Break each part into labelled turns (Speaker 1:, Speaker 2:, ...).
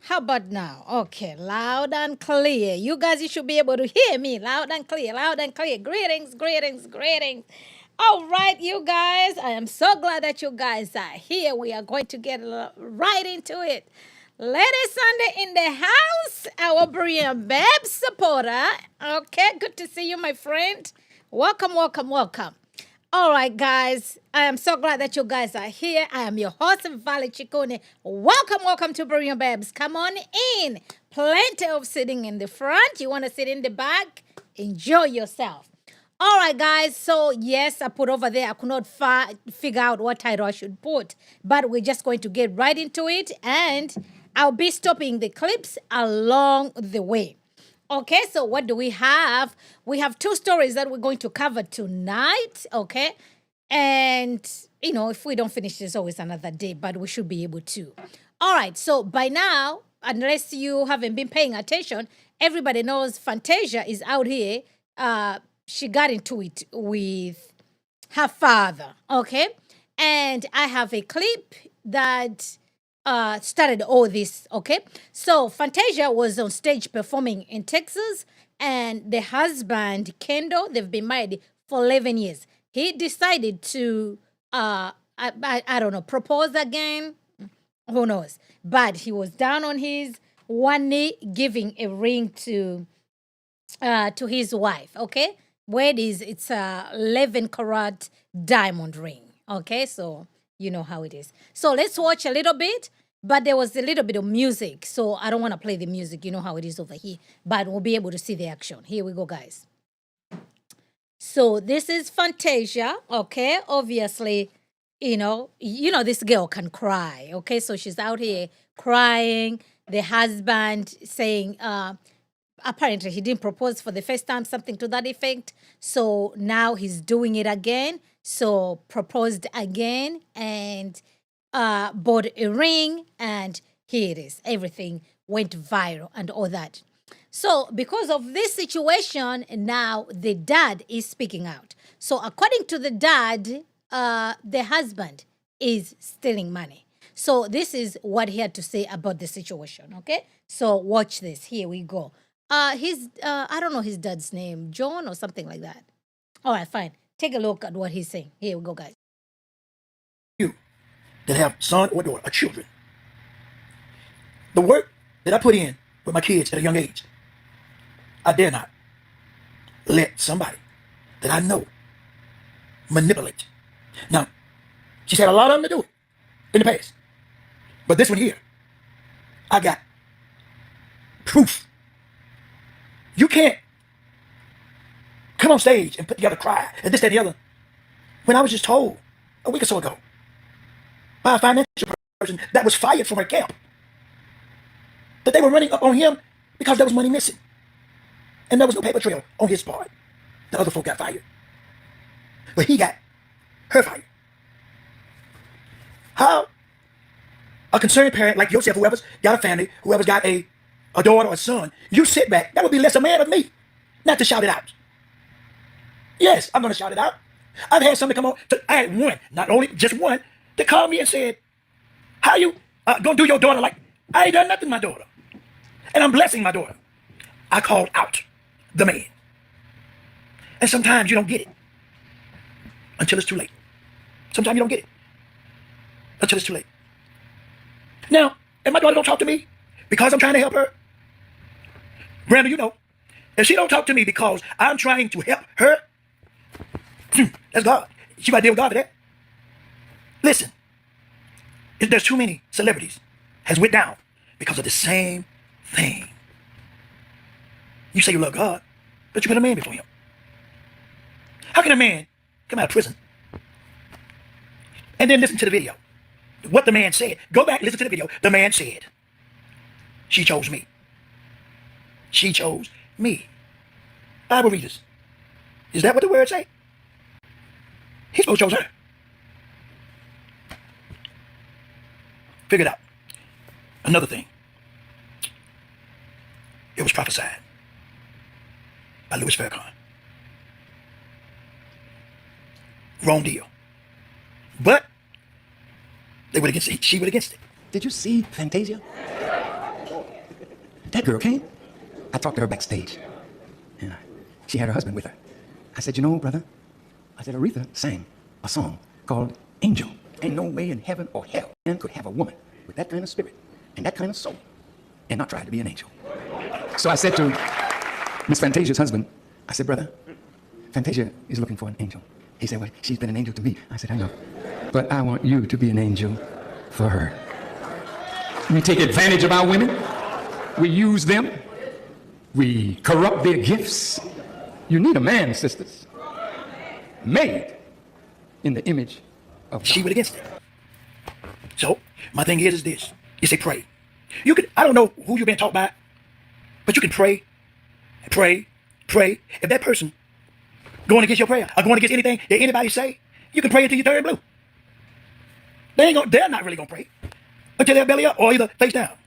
Speaker 1: How about now? Okay, loud and clear. You guys, you should be able to hear me loud and clear, loud and clear. Greetings, greetings, greetings. All right, you guys, I am so glad that you guys are here. We are going to get right into it. Lady Sunday in the house, our Brian Beb supporter. Okay, good to see you, my friend. Welcome, welcome, welcome. All right, guys. I am so glad that you guys are here. I am your host, Vale Chikone. Welcome, welcome to Brilliant Babes. Come on in. Plenty of sitting in the front. You want to sit in the back? Enjoy yourself. All right, guys. So, yes, I put over there. I could not figure out what title I should put, but we're just going to get right into it, and I'll be stopping the clips along the way. Okay, so what do we have? We have two stories that we're going to cover tonight. Okay, and if we don't finish, there's always another day, but we should be able to. All right, so by now, unless you haven't been paying attention, everybody knows Fantasia is out here. She got into it with her father. Okay, and I have a clip that started all this. Okay, so Fantasia was on stage performing in Texas, and the husband Kendall, they've been married for 11 years. He decided to I don't know, propose again. Who knows? But he was down on his one knee, giving a ring to his wife. Okay, where it is, it's a 11 carat diamond ring. Okay, so you know how it is. So let's watch a little bit. But there was a little bit of music, so I don't want to play the music. You know how it is over here. But we'll be able to see the action. Here we go, guys. So this is Fantasia. Okay, obviously, this girl can cry. Okay, so she's out here crying. The husband saying, apparently he didn't propose for the first time, something to that effect. So now he's doing it again. So proposed again and bought a ring, and here it is. Everything went viral and all that. So because of this situation, now the dad is speaking out. So according to the dad, the husband is stealing money. So this is what he had to say about the situation. Okay, so watch this. Here we go. His I don't know his dad's name, John or something like that. All right, fine. Take a look at what he's saying. Here we go, guys.
Speaker 2: You that have son or daughter or children, the work that I put in with my kids at a young age, I dare not let somebody that I know manipulate. Now, she's had a lot of them to do it in the past, but this one here, I got proof. You can't come on stage and put together cry and this, that, and the other, when I was just told a week or so ago by a financial person that was fired from her camp that they were running up on him because there was money missing. And there was no paper trail on his part. The other folk got fired. But he got her fired. How a concerned parent like yourself, whoever's got a family, whoever's got a daughter or a son, you sit back, that would be less a man of me not to shout it out. Yes, I'm going to shout it out. I've had somebody come on, I had one, not only just one, that called me and said, how you going to do your daughter like, I ain't done nothing to my daughter. And I'm blessing my daughter. I called out the man. And sometimes you don't get it until it's too late. Sometimes you don't get it until it's too late. Now, if my daughter don't talk to me because I'm trying to help her, Brandon, you know, if she don't talk to me because I'm trying to help her, that's God. She got to deal with God for that. Listen, there's too many celebrities has went down because of the same thing. You say you love God, but you put a man before him. How can a man come out of prison and then listen to the video? What the man said. Go back, listen to the video. The man said, she chose me. She chose me. Bible readers. Is that what the word say? He's supposed to chose her. Figure it out. Another thing. It was prophesied by Louis Farrakhan. Wrong deal. But they went against it. She went against it.
Speaker 3: Did you see Fantasia? That girl came. I talked to her backstage. And she had her husband with her. I said, you know, brother, I said, Aretha sang a song called Angel. Ain't no way in heaven or hell man could have a woman with that kind of spirit and that kind of soul and not try to be an angel. So I said to Miss Fantasia's husband, I said, brother, Fantasia is looking for an angel. He said, well, she's been an angel to me. I said, I know. But I want you to be an angel for her. We take advantage of our women. We use them. We corrupt their gifts. You need a man, sisters, made in the image of God.
Speaker 2: She went against it. So my thing is this. You say pray. You can, I don't know who you've been taught by, but you can pray Pray, pray. If that person going against your prayer or going against anything that anybody say, you can pray until you turn blue. They're not really gonna pray until they're belly up or either face down.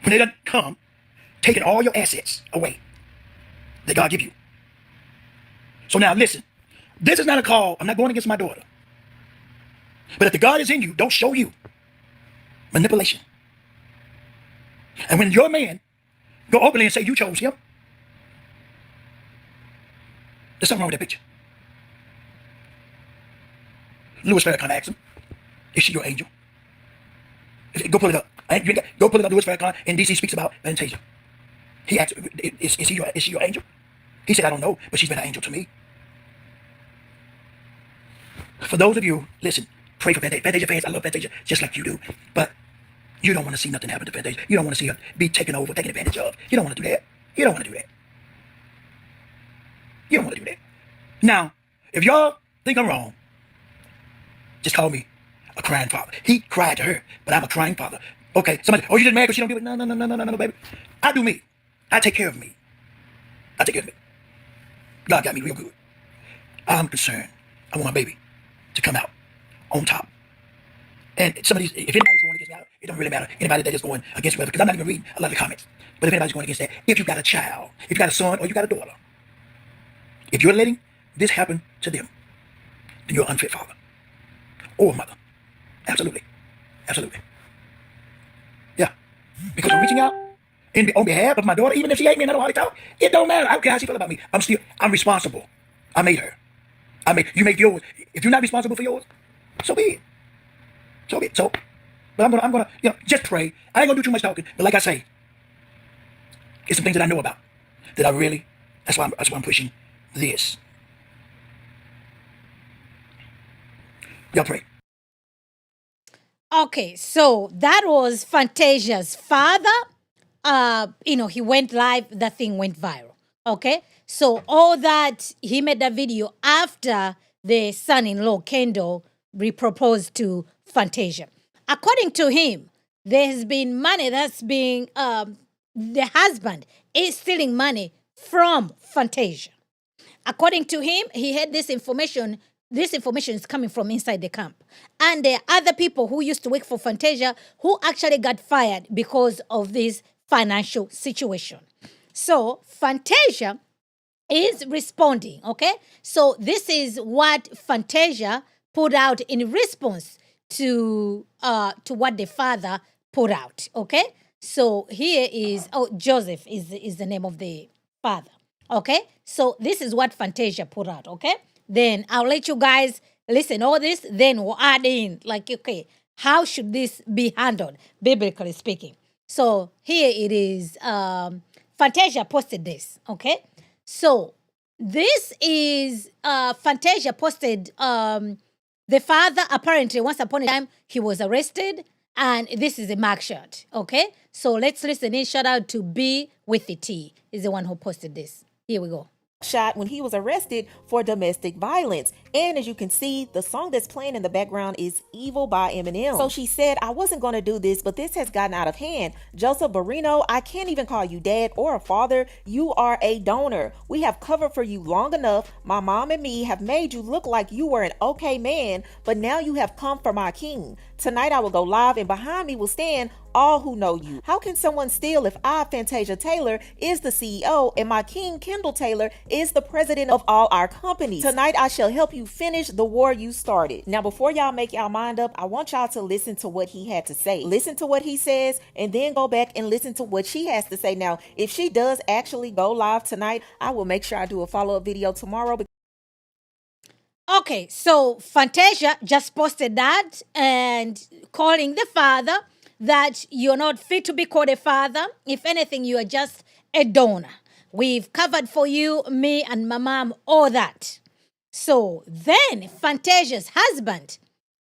Speaker 2: When they done come, taking all your assets away that God give you. So now listen, this is not a call. I'm not going against my daughter. But if the God is in you, don't show you manipulation. And when your man go openly and say you chose him, there's something wrong with that picture. Louis Farrakhan asked him, is she your angel? Go pull it up. Go pull it up. Louis Farrakhan in DC speaks about Fantasia. He asked, is she your angel? He said, I don't know, but she's been an angel to me. For those of you, listen, pray for Fantasia. Fantasia fans, I love Fantasia just like you do. But you don't want to see nothing happen to Fantasia. You don't want to see her be taken over, taken advantage of. You don't want to do that. You don't want to do that. You don't want to do that. Now, if y'all think I'm wrong, just call me a crying father. He cried to her, but I'm a crying father. Okay, somebody, oh, you just mad because she don't do it? No, baby. I do me. I take care of me. I take care of me. God got me real good. I'm concerned. I want my baby to come out on top. And some of these, if anybody's going against me, it don't really matter. Anybody that is going against me, because I'm not even reading a lot of the comments. But if anybody's going against that, if you got a child, if you got a son or you got a daughter, if you're letting this happen to them, then you're an unfit father or mother. Absolutely. Absolutely. Yeah. Because I'm reaching out on behalf of my daughter, even if she hate me and I don't know how to talk, it don't matter. I don't care how she feel about me. I'm responsible. I made her. You make yours. If you're not responsible for yours, so be it. So be it. So, but I'm gonna, just pray. I ain't gonna do too much talking. But like I say, it's some things that I know about that I really. That's why I'm pushing this. Y'all pray.
Speaker 1: Okay, so that was Fantasia's father. He went live, that thing went viral. Okay, so all that, he made that video after the son-in-law Kendall proposed to Fantasia. According to him, there has been money that's being the husband is stealing money from Fantasia. According to him, he had this information. This information is coming from inside the camp. And there are other people who used to work for Fantasia who actually got fired because of this financial situation. So Fantasia is responding, okay? So this is what Fantasia put out in response to what the father put out, okay? So here is, Joseph is the name of the father, okay? So this is what Fantasia put out, okay? Then I'll let you guys listen all this, then we'll add in, like, okay, how should this be handled, biblically speaking? So here it is. Fantasia posted this, okay? So this is Fantasia posted the father. Apparently, once upon a time, he was arrested, and this is a mugshot, okay? So let's listen in. Shout out to B with the T, is the one who posted this. Here we go.
Speaker 4: Shot when he was arrested for domestic violence. And as you can see, the song that's playing in the background is Evil by Eminem. So she said, I wasn't going to do this, but this has gotten out of hand. Joseph Barrino, I can't even call you dad or a father. You are a donor. We have covered for you long enough. My mom and me have made you look like you were an okay man, but now you have come for my king. Tonight I will go live, and behind me will stand all who know you. How can someone steal if I, Fantasia Taylor, is the CEO and my king, Kendall Taylor, is the president of all our companies? Tonight I shall help you finish the war you started. Now, before y'all make y'all mind up, I want y'all to listen to what he had to say. Listen to what he says, and then go back and listen to what she has to say. Now, if she does actually go live tonight, I will make sure I do a follow-up video tomorrow.
Speaker 1: Okay, so Fantasia just posted that and calling the father that you're not fit to be called a father. If anything, you are just a donor. We've covered for you, me and my mom, all that. So then Fantasia's husband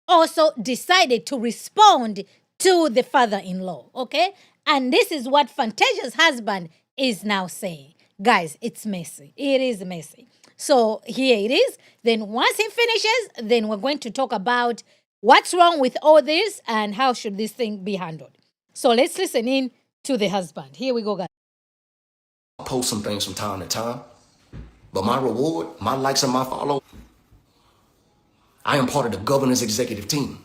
Speaker 1: also decided to respond to the father-in-law, okay? And this is what Fantasia's husband is now saying. Guys, it's messy. It is messy. So here it is. Then once he finishes, then we're going to talk about what's wrong with all this and how should this thing be handled. So let's listen in to the husband. Here we go, guys.
Speaker 5: post some things from time to time. But my reward, my likes and my follow, I am part of the governor's executive team.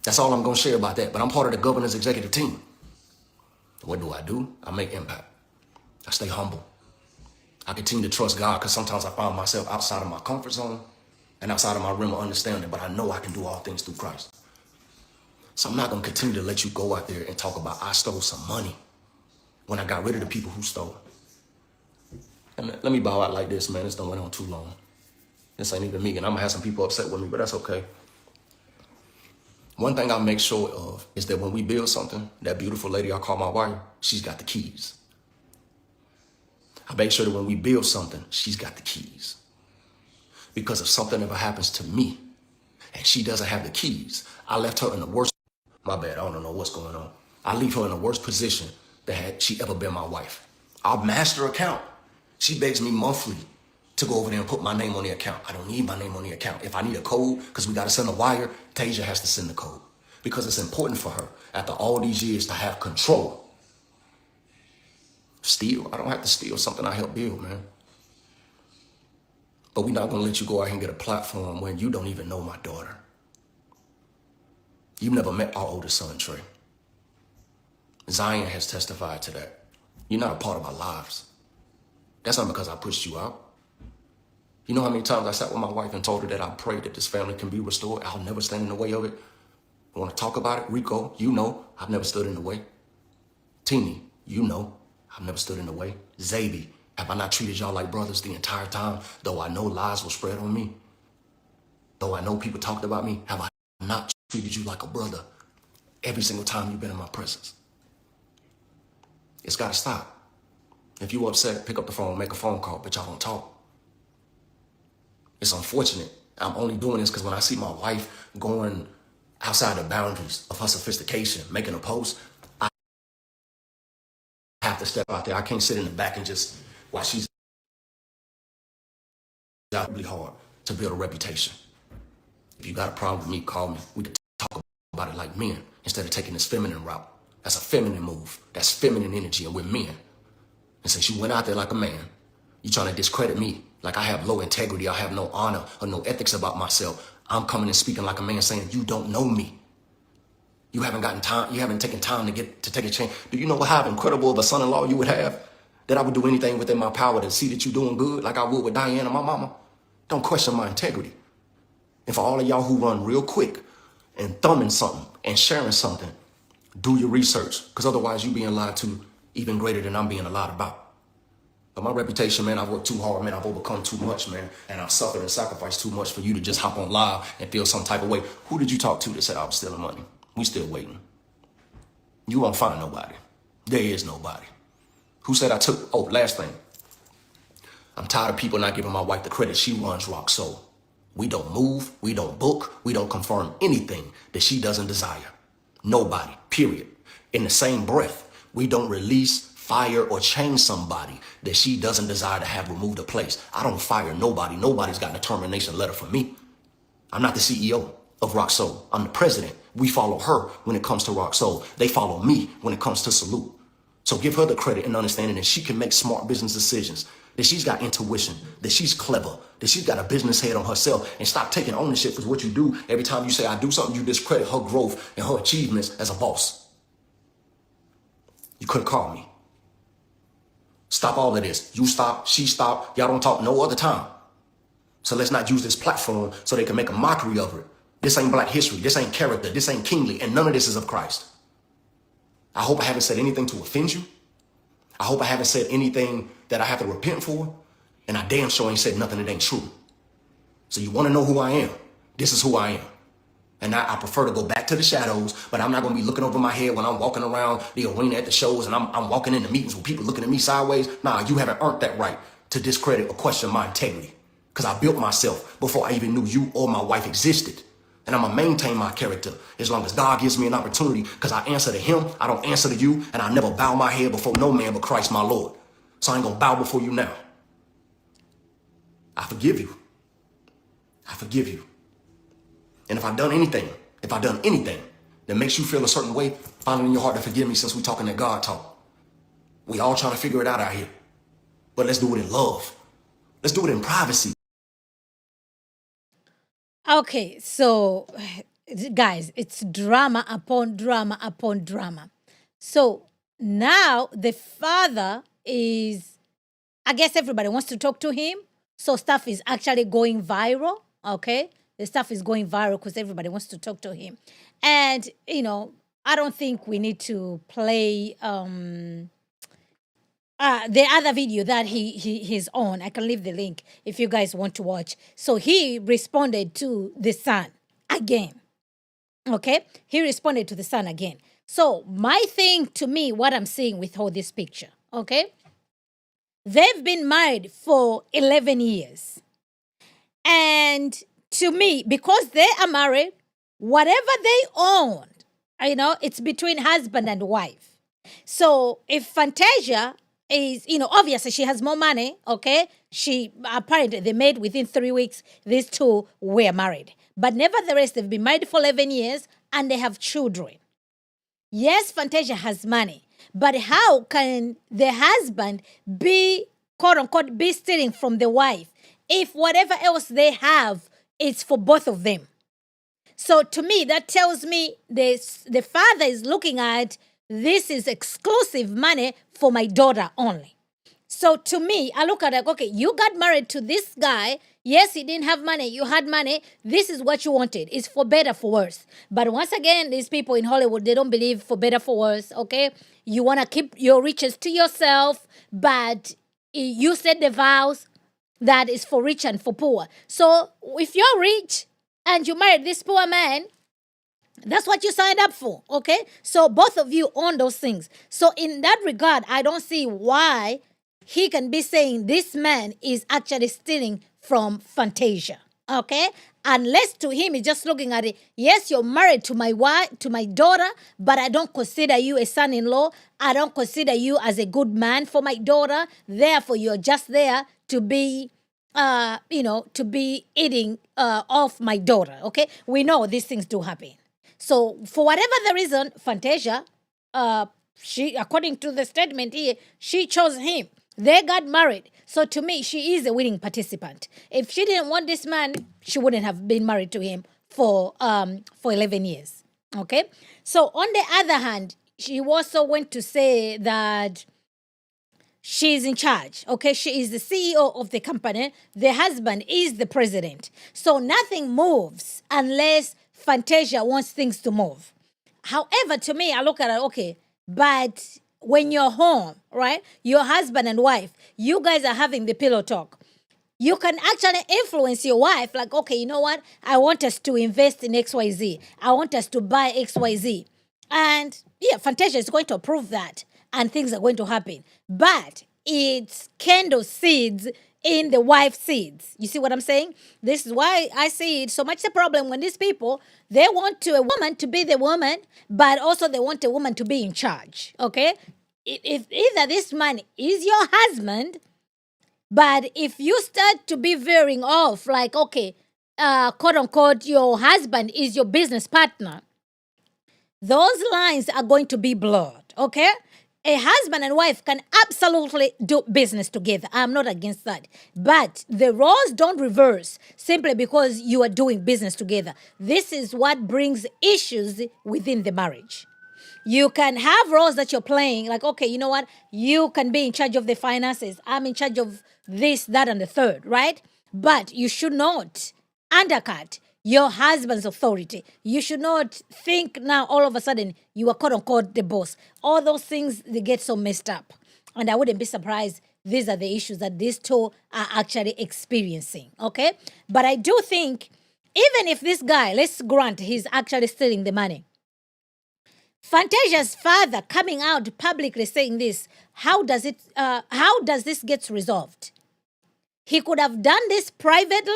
Speaker 5: That's all I'm going to share about that. But I'm part of the governor's executive team. What do? I make impact. I stay humble. I continue to trust God because sometimes I find myself outside of my comfort zone and outside of my realm of understanding, but I know I can do all things through Christ. So I'm not going to continue to let you go out there and talk about I stole some money when I got rid of the people who stole. And let me bow out like this, man. This done went on too long. This ain't even me, and I'm going to have some people upset with me, but that's okay. One thing I make sure of is that when we build something, that beautiful lady I call my wife, she's got the keys. I make sure that when we build something, she's got the keys. Because if something ever happens to me and she doesn't have the keys, I left her in the worst, my bad, I don't know what's going on. I leave her in the worst position that had she ever been my wife. Our master account, she begs me monthly to go over there and put my name on the account. I don't need my name on the account. If I need a code, because we got to send a wire, Tasia has to send the code. Because it's important for her, after all these years, to have control. Steal? I don't have to steal something I helped build, man. But we're not going to let you go out here and get a platform when you don't even know my daughter. You've never met our oldest son, Trey. Zion has testified to that. You're not a part of our lives. That's not because I pushed you out. You know how many times I sat with my wife and told her that I pray that this family can be restored? I'll never stand in the way of it. I want to talk about it? Rico, you know I've never stood in the way. Teeny, you know I've never stood in the way. Zaby, have I not treated y'all like brothers the entire time? Though I know lies were spread on me. Though I know people talked about me, have I not treated you like a brother every single time you've been in my presence? It's got to stop. If you upset, pick up the phone, make a phone call, but y'all don't talk. It's unfortunate. I'm only doing this because when I see my wife going outside the boundaries of her sophistication, making a post, I have to step out there. I can't sit in the back and just watch she's out really hard to build a reputation. If you got a problem with me, call me. We can talk about it like men instead of taking this feminine route. That's a feminine move. That's feminine energy, and we're men. And since you went out there like a man, you're trying to discredit me like I have low integrity, I have no honor or no ethics about myself. I'm coming and speaking like a man saying, you don't know me. You haven't taken time to take a chance. Do you know how incredible of a son-in-law you would have? That I would do anything within my power to see that you're doing good like I would with Diane and my mama? Don't question my integrity. And for all of y'all who run real quick and thumbing something and sharing something, do your research, because otherwise you being lied to even greater than I'm being lied about. But my reputation, man, I've worked too hard, man. I've overcome too much, man. And I've suffered and sacrificed too much for you to just hop on live and feel some type of way. Who did you talk to that said I was stealing money? We still waiting. You won't find nobody. There is nobody. Who said I took, last thing. I'm tired of people not giving my wife the credit. She runs Rock Soul. We don't move, we don't book, we don't confirm anything that she doesn't desire. Nobody, period. In the same breath, we don't release, fire, or change somebody that she doesn't desire to have removed a place. I don't fire nobody. Nobody's got a termination letter for me. I'm not the CEO of Rock Soul. I'm the president. We follow her when it comes to Rock Soul. They follow me when it comes to Salute. So give her the credit and understanding that she can make smart business decisions, that she's got intuition, that she's clever, that she's got a business head on herself, and stop taking ownership for what you do. Every time you say I do something, you discredit her growth and her achievements as a boss. You couldn't call me. Stop all of this. You stop, she stop. Y'all don't talk no other time. So let's not use this platform so they can make a mockery of it. This ain't Black history. This ain't character. This ain't kingly. And none of this is of Christ. I hope I haven't said anything to offend you. I hope I haven't said anything that I have to repent for. And I damn sure ain't said nothing that ain't true. So you want to know who I am? This is who I am. And I prefer to go back to the shadows, but I'm not going to be looking over my head when I'm walking around the arena at the shows and I'm walking into meetings with people looking at me sideways. Nah, you haven't earned that right to discredit or question my integrity, because I built myself before I even knew you or my wife existed. And I'm going to maintain my character as long as God gives me an opportunity, because I answer to him, I don't answer to you, and I never bow my head before no man but Christ my Lord. So I ain't going to bow before you now. I forgive you. I forgive you. And if I've done anything that makes you feel a certain way, find it in your heart to forgive me, since we're talking that God talk. We all trying to figure it out here. But let's do it in love. Let's do it in privacy.
Speaker 1: Okay, so guys, it's drama upon drama upon drama. So now the father is, I guess everybody wants to talk to him. So stuff is actually going viral. Okay, the stuff is going viral because everybody wants to talk to him. And I don't think we need to play the other video that he's on. I can leave the link if you guys want to watch. So he responded to the son again. Okay, he responded to the son again. So my thing, to me, what I'm seeing with all this picture, okay, they've been married for 11 years. And to me, because they are married, whatever they own, it's between husband and wife. So if Fantasia is, obviously she has more money, okay? She apparently they made within 3 weeks, these two were married. But nevertheless, they've been married for 11 years and they have children. Yes, Fantasia has money, but how can the husband be, quote unquote, be stealing from the wife if whatever else they have is for both of them? So to me, that tells me the father is looking at, this is exclusive money for my daughter only. So to me, I look at it, okay, you got married to this guy. Yes, he didn't have money. You had money. This is what you wanted. It's for better, for worse. But once again, these people in Hollywood, they don't believe for better, for worse, okay? You want to keep your riches to yourself, but you said the vows that is for rich and for poor. So if you're rich and you married this poor man, that's what you signed up for, okay? So both of you own those things. So in that regard, I don't see why he can be saying this man is actually stealing from Fantasia, okay? Unless to him, he's just looking at it, yes, you're married to my wife, to my daughter, but I don't consider you a son-in-law. I don't consider you as a good man for my daughter. Therefore, you're just there to be to be eating off my daughter, okay? We know these things do happen. So for whatever the reason, Fantasia, she, according to the statement here, she chose him. They got married. So to me, she is a willing participant. If she didn't want this man, she wouldn't have been married to him for 11 years. Okay? So on the other hand, she also went to say that she's in charge. Okay? She is the CEO of the company. The husband is the president. So nothing moves unless Fantasia wants things to move. However, to me, I look at it, okay, but when you're home, right, your husband and wife, you guys are having the pillow talk. You can actually influence your wife, like, okay, you know what? I want us to invest in XYZ. I want us to buy XYZ. And yeah, Fantasia is going to approve that and things are going to happen. But it's Kendall seeds in the wife's seeds. You see what I'm saying? This is why I see it so much a problem when these people, they want a woman to be the woman, but also they want a woman to be in charge, okay? If either this man is your husband, but if you start to be veering off, like, okay, quote unquote, your husband is your business partner, those lines are going to be blurred, okay? A husband and wife can absolutely do business together. I'm not against that. But the roles don't reverse simply because you are doing business together. This is what brings issues within the marriage. You can have roles that you're playing, like, okay, you know what? You can be in charge of the finances. I'm in charge of this, that, and the third, right? But you should not undercut your husband's authority. You should not think now all of a sudden you are quote unquote the boss. All those things, they get so messed up. And I wouldn't be surprised these are the issues that these two are actually experiencing, okay? But I do think even if this guy, let's grant he's actually stealing the money, Fantasia's father coming out publicly saying this, how does this get resolved? He could have done this privately.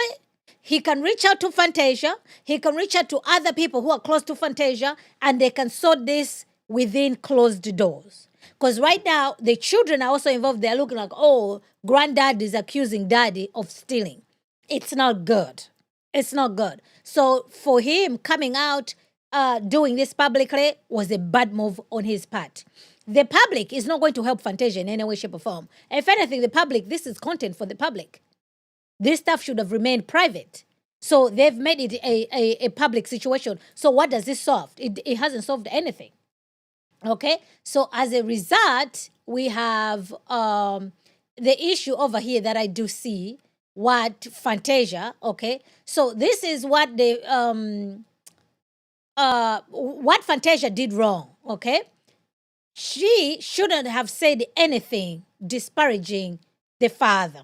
Speaker 1: He can reach out to Fantasia. He can reach out to other people who are close to Fantasia, and they can sort this within closed doors. Because right now, the children are also involved. They're looking like, oh, granddad is accusing daddy of stealing. It's not good. It's not good. So for him coming out, doing this publicly was a bad move on his part. The public is not going to help Fantasia in any way, shape, or form. If anything, the public, this is content for the public. This stuff should have remained private. So they've made it a public situation. So what does this solve? It hasn't solved anything. Okay? So as a result, we have the issue over here that I do see, what Fantasia, okay? So this is what what Fantasia did wrong, okay? She shouldn't have said anything disparaging the father.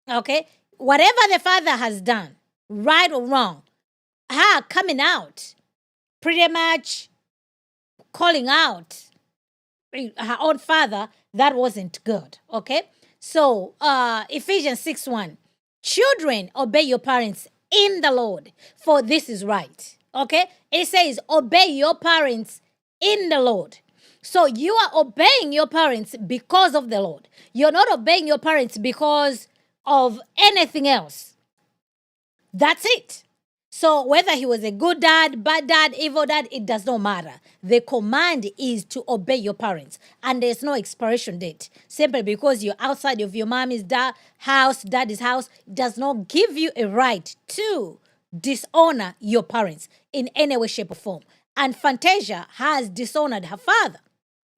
Speaker 1: Okay? Whatever the father has done, right or wrong, her coming out, pretty much calling out her own father, that wasn't good. Okay? So Ephesians 6:1. Children, obey your parents in the Lord, for this is right. Okay? It says, obey your parents in the Lord. So you are obeying your parents because of the Lord. You're not obeying your parents because of anything else. That's it. So whether he was a good dad, bad dad, evil dad, it does not matter. The command is to obey your parents. And there's no expiration date. Simply because you're outside of your mommy's daddy's house, does not give you a right to dishonor your parents in any way, shape, or form. And Fantasia has dishonored her father.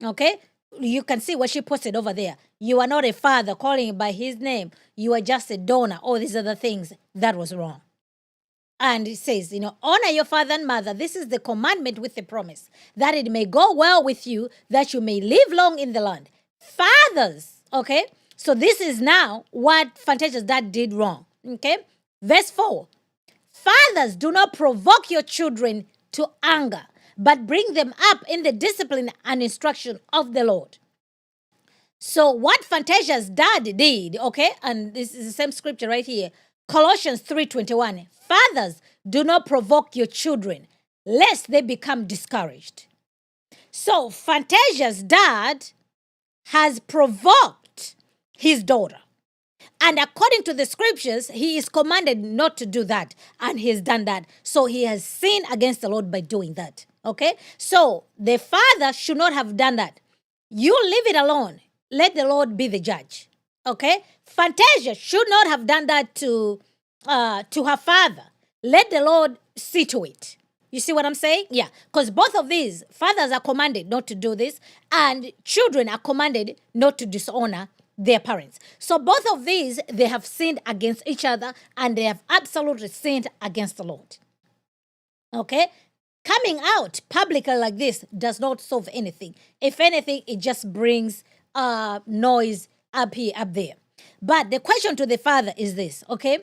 Speaker 1: Okay? You can see what she posted over there. You are not a father calling him by his name. You are just a donor. All these other things. That was wrong. And it says, honor your father and mother. This is the commandment with the promise, that it may go well with you, that you may live long in the land. Fathers, okay? So this is now what Fantasia's dad did wrong, okay? Verse 4. Fathers, do not provoke your children to anger, but bring them up in the discipline and instruction of the Lord. So what Fantasia's dad did, okay, and this is the same scripture right here, Colossians 3:21. Fathers, do not provoke your children, lest they become discouraged. So Fantasia's dad has provoked his daughter. And according to the scriptures, he is commanded not to do that. And he's done that. So he has sinned against the Lord by doing that. Okay? So the father should not have done that. You leave it alone. Let the Lord be the judge. Okay? Fantasia should not have done that to her father. Let the Lord see to it. You see what I'm saying? Yeah. Because both of these, fathers are commanded not to do this, and children are commanded not to dishonor their parents. So both of these, they have sinned against each other, and they have absolutely sinned against the Lord. Okay? Coming out publicly like this does not solve anything. If anything, it just brings noise up here, up there. But the question to the father is this, okay?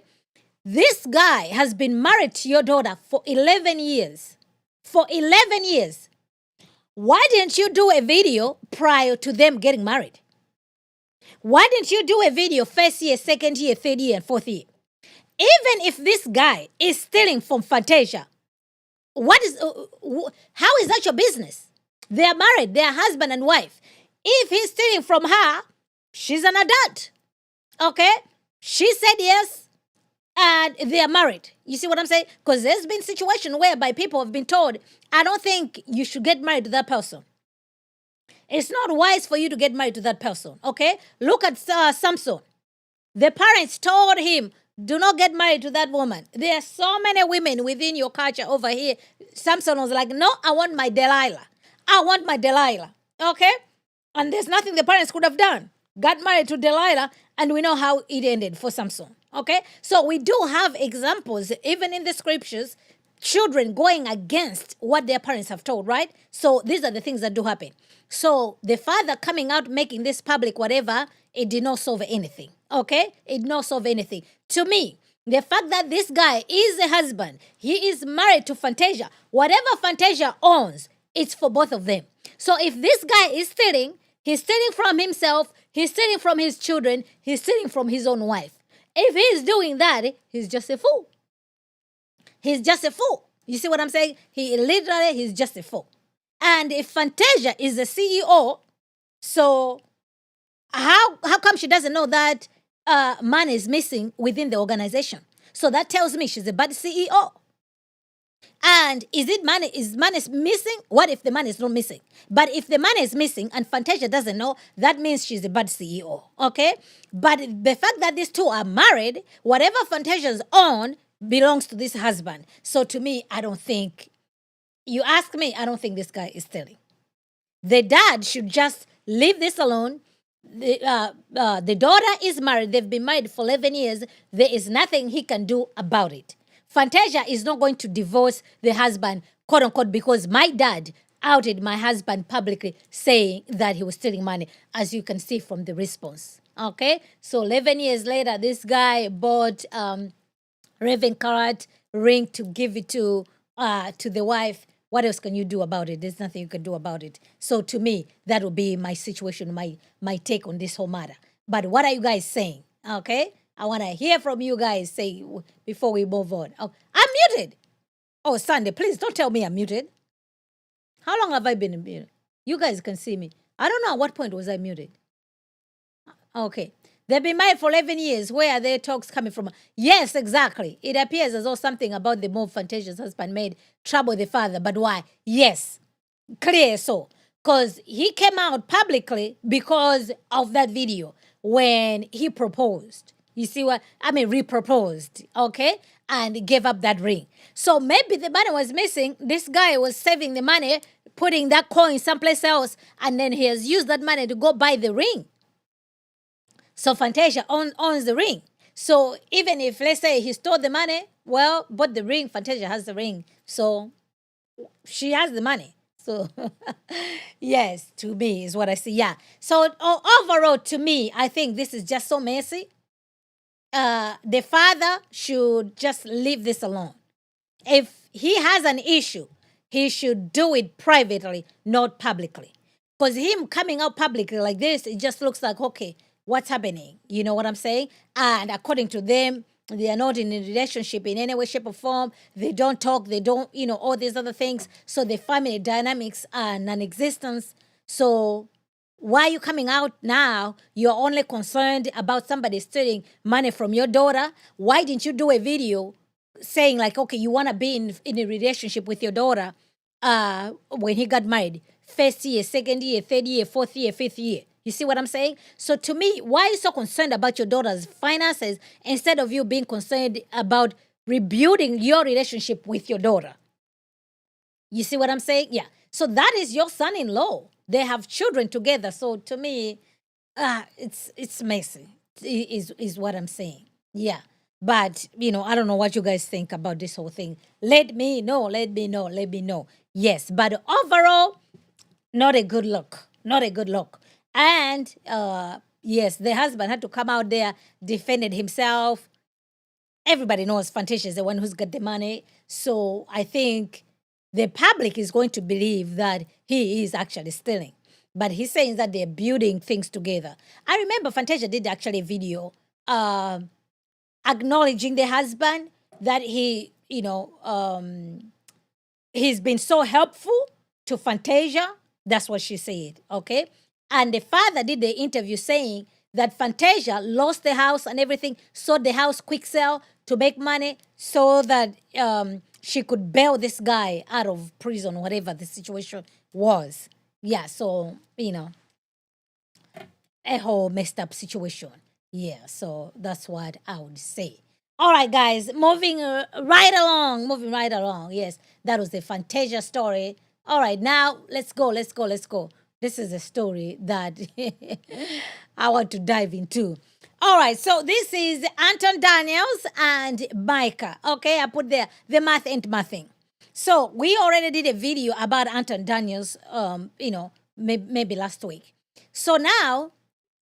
Speaker 1: This guy has been married to your daughter for 11 years. For 11 years. Why didn't you do a video prior to them getting married? Why didn't you do a video first year, second year, third year, and fourth year? Even if this guy is stealing from Fantasia, how is that your business? They are married, they are husband and wife. If he's stealing from her, she's an adult. Okay? She said yes, and they are married. You see what I'm saying? Because there's been situations whereby people have been told, I don't think you should get married to that person. It's not wise for you to get married to that person, okay? Look at Samson. The parents told him, do not get married to that woman. There are so many women within your culture over here. Samson was like, no, I want my Delilah. I want my Delilah, okay? And there's nothing the parents could have done. Got married to Delilah, and we know how it ended for Samson, okay? So we do have examples, even in the scriptures, children going against what their parents have told, right? So these are the things that do happen. So the father coming out, making this public, whatever, it did not solve anything, okay? It did not solve anything. To me, the fact that this guy is a husband, he is married to Fantasia, whatever Fantasia owns, it's for both of them. So if this guy is stealing, he's stealing from himself, he's stealing from his children, he's stealing from his own wife. If he's doing that, he's just a fool. He's just a fool. You see what I'm saying? He's just a fool. And if Fantasia is the CEO, so how come she doesn't know that money is missing within the organization? So that tells me she's a bad CEO. And is it money? Is money missing? What if the money is not missing? But if the money is missing and Fantasia doesn't know, that means she's a bad CEO. Okay? But the fact that these two are married, whatever Fantasia's own belongs to this husband. So to me, I don't think, you ask me, I don't think this guy is stealing. The dad should just leave this alone. The daughter is married. They've been married for 11 years. There is nothing he can do about it. Fantasia is not going to divorce the husband, quote unquote, because my dad outed my husband publicly saying that he was stealing money, as you can see from the response. Okay? So 11 years later, this guy bought Raven Carrot ring to give it to the wife. What else can you do about it? There's nothing you can do about it. So to me, that would be my situation, my take on this whole matter. But what are you guys saying? Okay, I want to hear from you guys. Say before we move on. Oh, I'm muted. Oh, Sunday, please don't tell me I'm muted. How long have I been muted? You guys can see me. I don't know at what point was I muted. Okay. They've been married for 11 years. Where are their talks coming from? Yes, exactly. It appears as though something about the move Fantasia's husband made trouble the father. But why? Yes, clear so. Because he came out publicly because of that video when he proposed. You see what? I mean, reproposed, okay? And gave up that ring. So maybe the money was missing. This guy was saving the money, putting that coin someplace else, and then he has used that money to go buy the ring. So Fantasia owns the ring. So even if, let's say, he stole the money, well, but the ring, Fantasia has the ring. So she has the money. So yes, to me is what I see. Yeah. So overall, to me, I think this is just so messy. The father should just leave this alone. If he has an issue, he should do it privately, not publicly. Because him coming out publicly like this, it just looks like, okay, what's happening? You know what I'm saying? And according to them, they are not in a relationship in any way, shape, or form. They don't talk. They don't, all these other things. So the family dynamics are non-existent. So why are you coming out now? You're only concerned about somebody stealing money from your daughter. Why didn't you do a video saying like, okay, you want to be in a relationship with your daughter when he got married? First year, second year, third year, fourth year, fifth year. You see what I'm saying? So to me, why are you so concerned about your daughter's finances instead of you being concerned about rebuilding your relationship with your daughter? You see what I'm saying? Yeah. So that is your son-in-law. They have children together. So to me, it's messy. Is what I'm saying. Yeah. But I don't know what you guys think about this whole thing. Let me know. Let me know. Let me know. Yes. But overall, not a good look. Not a good look. And yes, the husband had to come out there, defended himself. Everybody knows Fantasia is the one who's got the money. So I think the public is going to believe that he is actually stealing. But he's saying that they're building things together. I remember Fantasia did actually a video acknowledging the husband, that he, he's been so helpful to Fantasia. That's what she said, okay? And the father did the interview saying that Fantasia lost the house and everything, sold the house quick sell to make money so that she could bail this guy out of prison, whatever the situation was. Yeah, so, a whole messed up situation. Yeah, so that's what I would say. All right, guys, moving right along. Yes, that was the Fantasia story. All right, now let's go. This is a story that I want to dive into. All right, so this is Anton Daniels and Micca. Okay, I put there, the math ain't mathing. So we already did a video about Anton Daniels, maybe last week. So now,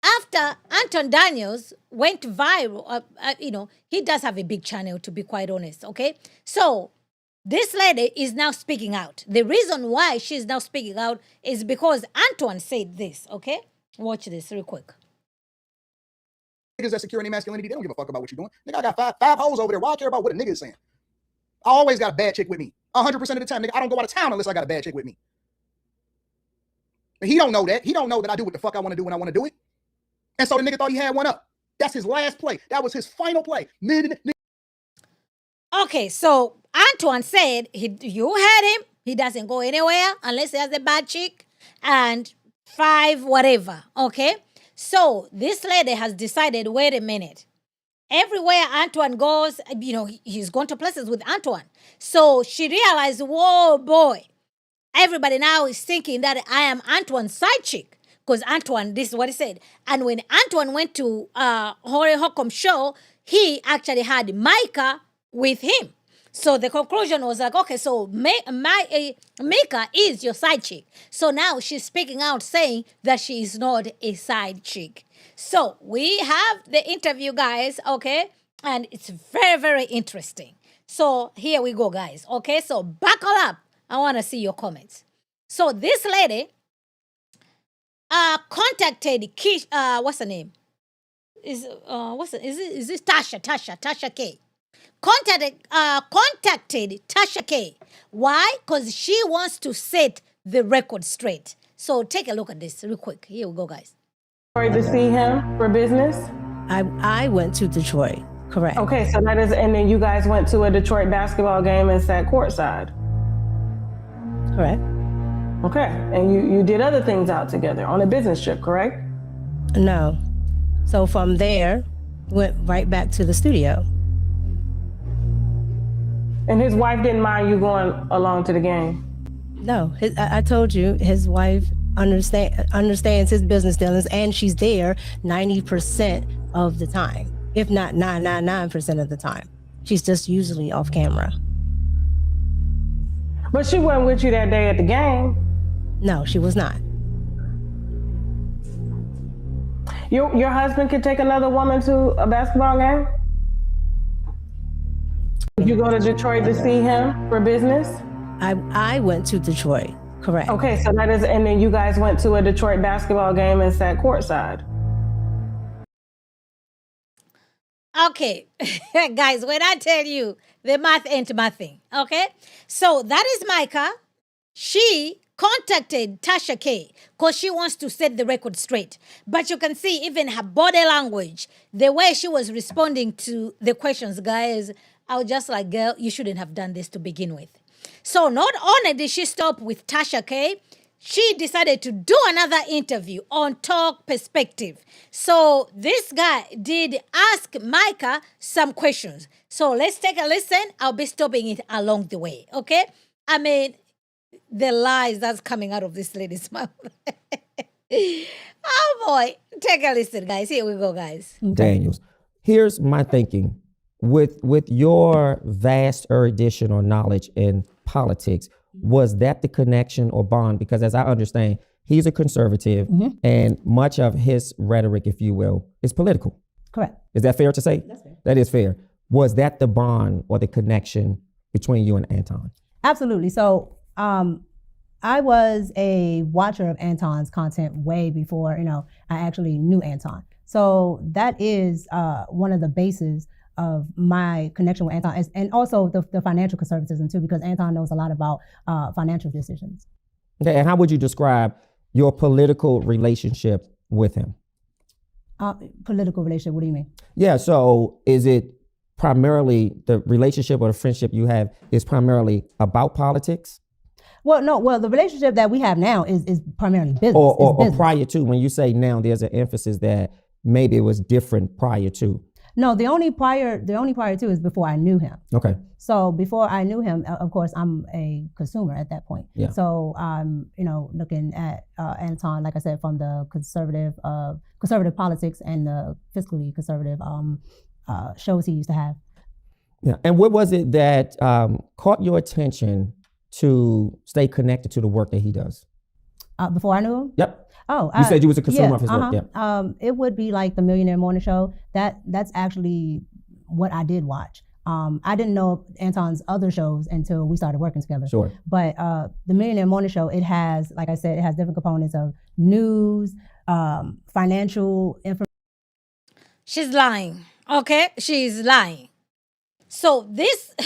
Speaker 1: after Anton Daniels went viral, he does have a big channel, to be quite honest, okay? So this lady is now speaking out. The reason why she's now speaking out is because Anton said this, okay? Watch this real quick.
Speaker 2: Niggas that secure any masculinity, they don't give a fuck about what you're doing. Nigga, I got five hoes over there. Why I care about what a nigga is saying? I always got a bad chick with me. 100% of the time, nigga, I don't go out of town unless I got a bad chick with me. But he don't know that. He don't know that I do what the fuck I want to do when I want to do it. And so the nigga thought he had one up. That's his last play. That was his final play.
Speaker 1: Okay, so Antoine said you heard him. He doesn't go anywhere unless he has a bad chick and 5 whatever. Okay, so this lady has decided. Wait a minute. Everywhere Antoine goes, he's gone to places with Antoine. So she realized, whoa, boy, everybody now is thinking that I am Antoine's side chick. Because Antoine, this is what he said. And when Antoine went to Hori Hokom show, he actually had Micca with him. So the conclusion was like, okay, so Micca is your side chick. So now she's speaking out saying that she is not a side chick. So we have the interview, guys, okay? And it's very, very interesting. So here we go, guys, okay? So buckle up. I want to see your comments. So this lady contacted what's her name? Is this Tasha K? Contacted Tasha K. Why? Because she wants to set the record straight. So take a look at this real quick. Here we go, guys.
Speaker 6: To see him for business?
Speaker 7: I went to Detroit, correct.
Speaker 6: Okay, so that is, and then you guys went to a Detroit basketball game and sat courtside.
Speaker 7: Correct.
Speaker 6: Okay, and you did other things out together on a business trip, correct?
Speaker 7: No. So from there, went right back to the studio.
Speaker 6: And his wife didn't mind you going along to the game?
Speaker 7: No, I told you, his wife understands his business dealings, and she's there 90% of the time, if not 999% of the time. She's just usually off camera.
Speaker 6: But she wasn't with you that day at the game.
Speaker 7: No, she was not.
Speaker 6: Your husband could take another woman to a basketball game? Did you go to Detroit to see him for business?
Speaker 7: I went to Detroit, correct.
Speaker 6: Okay, so that is, and then you guys went to a Detroit basketball game and sat courtside.
Speaker 1: Okay, guys, when I tell you the math ain't mathing, okay? So that is Micca. She contacted Tasha K because she wants to set the record straight. But you can see even her body language, the way she was responding to the questions, guys, I was just like, girl, you shouldn't have done this to begin with. So not only did she stop with Tasha K, she decided to do another interview on Talk Perspective. So this guy did ask Micca some questions. So let's take a listen. I'll be stopping it along the way, okay? I mean, the lies that's coming out of this lady's mouth. Oh boy, take a listen, guys. Here we go, guys.
Speaker 8: Daniels. Here's my thinking. With your vast erudition or knowledge in politics, was that the connection or bond? Because as I understand, he's a conservative, and much of his rhetoric, if you will, is political.
Speaker 7: Correct.
Speaker 8: Is that fair to say?
Speaker 7: That's fair.
Speaker 8: That is fair. Was that the bond or the connection between you and Anton?
Speaker 7: Absolutely. So I was a watcher of Anton's content way before, I actually knew Anton. So that is one of the bases of my connection with Anton, and also the financial conservatism too, because Anton knows a lot about financial decisions.
Speaker 8: Okay, and how would you describe your political relationship with him?
Speaker 7: Political relationship, what do you mean?
Speaker 8: Yeah, so is it primarily the relationship or the friendship you have is primarily about politics?
Speaker 7: Well, no, the relationship that we have now is primarily business.
Speaker 8: Or prior to, when you say now, there's an emphasis that maybe it was different prior to.
Speaker 7: No, the only prior to is before I knew him.
Speaker 8: Okay.
Speaker 7: So before I knew him, of course, I'm a consumer at that point.
Speaker 8: Yeah.
Speaker 7: So I'm, looking at Anton, like I said, from the conservative politics and the fiscally conservative shows he used to have.
Speaker 8: Yeah. And what was it that caught your attention to stay connected to the work that he does?
Speaker 7: Before I knew him?
Speaker 8: Yep.
Speaker 7: Oh,
Speaker 8: you said you was a consumer of his work. Yeah.
Speaker 7: It would be like the Millionaire Morning Show. That's actually what I did watch. I didn't know Anton's other shows until we started working together.
Speaker 8: Sure.
Speaker 7: But the Millionaire Morning Show, it has, like I said, it has different components of news, financial information.
Speaker 1: She's lying, okay? She's lying. So this,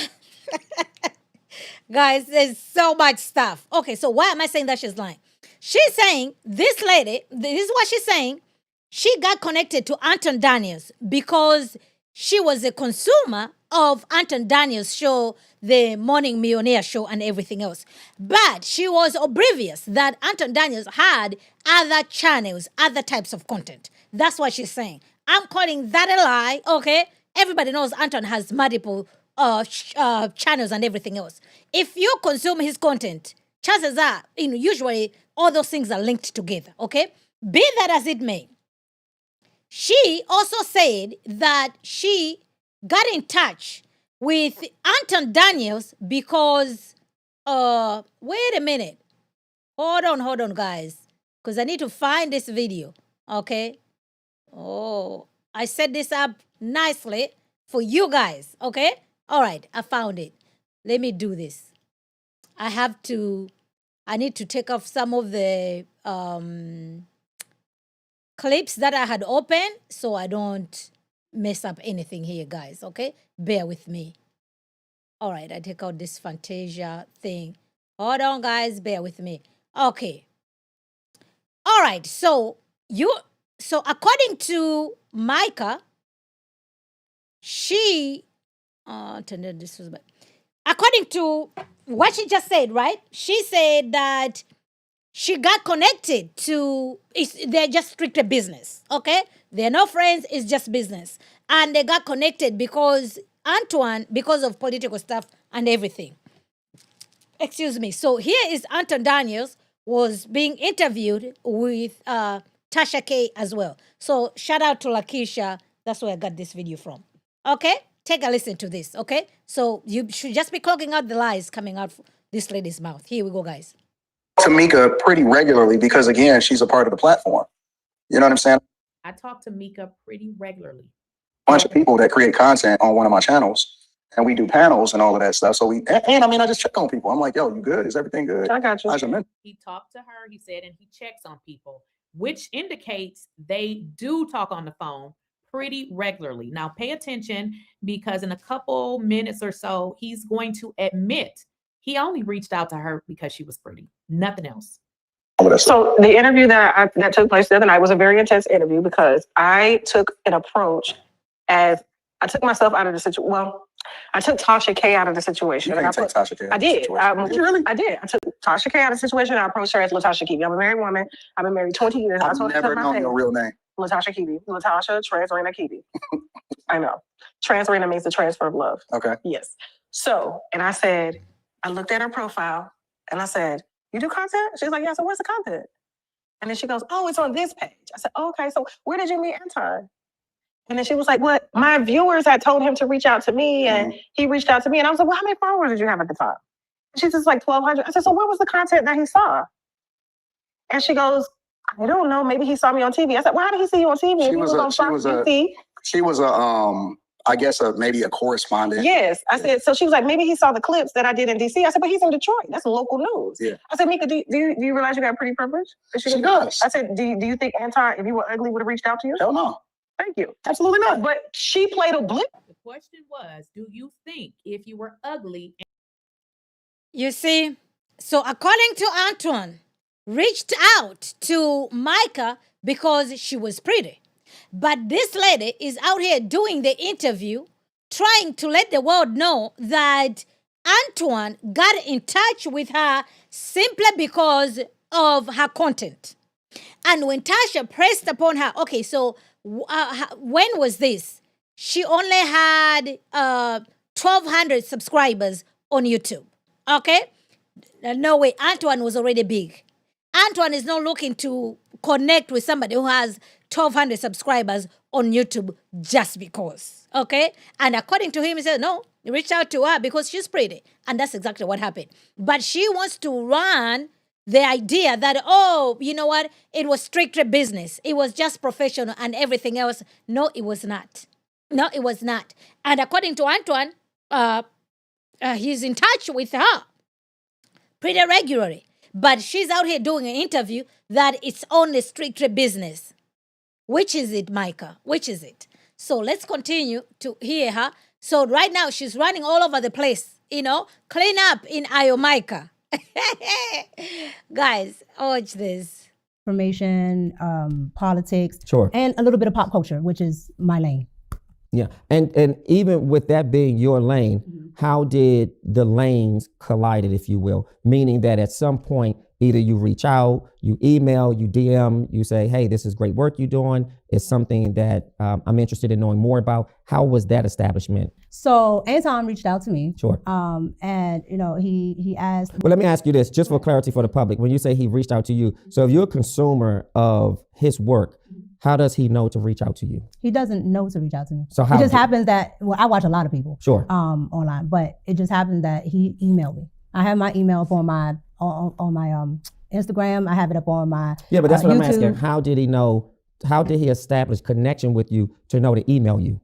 Speaker 1: guys, there's so much stuff. Okay, so why am I saying that she's lying? She's saying, this lady, this is what she's saying, she got connected to Anton Daniels because she was a consumer of Anton Daniels' show, the Morning Millionaire show, and everything else. But she was oblivious that Anton Daniels had other channels, other types of content. That's what she's saying. I'm calling that a lie, okay? Everybody knows Anton has multiple channels and everything else. If you consume his content, chances are, usually all those things are linked together, okay? Be that as it may, she also said that she got in touch with Anton Daniels because, wait a minute. Hold on, guys. Because I need to find this video, okay? Oh, I set this up nicely for you guys, okay? All right, I found it. Let me do this. I need to take off some of the clips that I had opened so I don't mess up anything here, guys, okay? Bear with me. All right, I take out this Fantasia thing. Hold on, guys, bear with me. Okay. All right, so according to Micca, according to what she just said, right? She said that she got connected to, they're just strictly business, okay? They're no friends, it's just business. And they got connected because Antoine, because of political stuff and everything. Excuse me. So here is Anton Daniels was being interviewed with Tasha K as well. So shout out to Lakeisha. That's where I got this video from. Okay? Take a listen to this, okay? So you should just be clogging out the lies coming out this lady's mouth. Here we go, guys.
Speaker 9: To Micca pretty regularly because, again, she's a part of the platform. You know what I'm saying?
Speaker 10: I talk to Micca pretty regularly.
Speaker 9: A bunch of people that create content on one of my channels, and we do panels and all of that stuff. So I just check on people. I'm like, yo, you good? Is everything good?
Speaker 10: I got you.
Speaker 9: How's your mental?
Speaker 10: He talked to her, he said, and he checks on people, which indicates they do talk on the phone pretty regularly. Now, pay attention because in a couple minutes or so, he's going to admit he only reached out to her because she was pretty, nothing else.
Speaker 6: So the interview that took place the other night was a very intense interview because I took an approach as I took myself out of the situation. Well, I took Tasha K out of the situation.
Speaker 9: You didn't take Tasha K out of the situation.
Speaker 6: Did you really? I did. I took Tasha K out of the situation. I approached her as Latasha Kibi. I'm a married woman. I've been married 20 years.
Speaker 9: I've never known your real name.
Speaker 6: Latasha Kibi. Latasha Transrena Kibi. I know. Transrena means the transfer of love.
Speaker 9: Okay.
Speaker 6: Yes. So, and I looked at her profile and I said, you do content? She's like, yeah. So where's the content? And then she goes, oh, it's on this page. I said, oh, okay. So where did you meet Anton? And then she was like, what? My viewers had told him to reach out to me and he reached out to me. And I was like, well, how many followers did you have at the time? And she's just like 1,200. I said, so what was the content that he saw? And she goes, I don't know. Maybe he saw me on TV. I said, well, how did he see you on TV?
Speaker 9: She was I guess maybe a correspondent.
Speaker 6: Yes. I said, so she was like, maybe he saw the clips that I did in DC. I said, but he's in Detroit. That's local news.
Speaker 9: Yeah.
Speaker 6: I said, Micca, do you realize you got pretty privilege?
Speaker 9: She does.
Speaker 6: I said, do you think Anton, if you were ugly, would have reached out to you?
Speaker 9: Hell no.
Speaker 6: Thank you.
Speaker 9: Absolutely not.
Speaker 6: But she played a blip.
Speaker 10: The question was, do you think if you were ugly?
Speaker 1: You see, so according to Anton, reached out to Micca because she was pretty. But this lady is out here doing the interview, trying to let the world know that Antoine got in touch with her simply because of her content. And when Tasha pressed upon her, okay, so when was this? She only had 1,200 subscribers on YouTube, okay? No way, Antoine was already big. Antoine is not looking to connect with somebody who has 1,200 subscribers on YouTube just because, okay? And according to him, he said, no, he reached out to her because she's pretty. And that's exactly what happened. But she wants to run the idea that, oh, you know what? It was strictly business. It was just professional and everything else. No, it was not. No, it was not. And according to Antoine, he's in touch with her pretty regularly. But she's out here doing an interview that it's only strictly business. Which is it, Micca? Which is it? So let's continue to hear her. So right now she's running all over the place, clean up in Micca. Guys, watch this.
Speaker 7: Information, politics,
Speaker 8: Sure.
Speaker 7: and a little bit of pop culture, which is my lane.
Speaker 8: Yeah, and even with that being your lane, how did the lanes collided, if you will? Meaning that at some point, either you reach out, you email, you DM, you say, hey, this is great work you're doing. It's something that I'm interested in knowing more about. How was that establishment?
Speaker 7: So Anton reached out to me.
Speaker 8: Sure.
Speaker 7: And he asked.
Speaker 8: Well, let me ask you this, just for clarity for the public. When you say he reached out to you, so if you're a consumer of his work, how does he know to reach out to you?
Speaker 7: He doesn't know to reach out to me.
Speaker 8: So how
Speaker 7: it just happens that, well, I watch a lot of people.
Speaker 8: Sure.
Speaker 7: Online, but it just happened that he emailed me. I have my email up on my Instagram. I have it up on my
Speaker 8: Yeah, but that's what
Speaker 7: YouTube.
Speaker 8: I'm asking. How did he know? How did he establish connection with you to know to email you?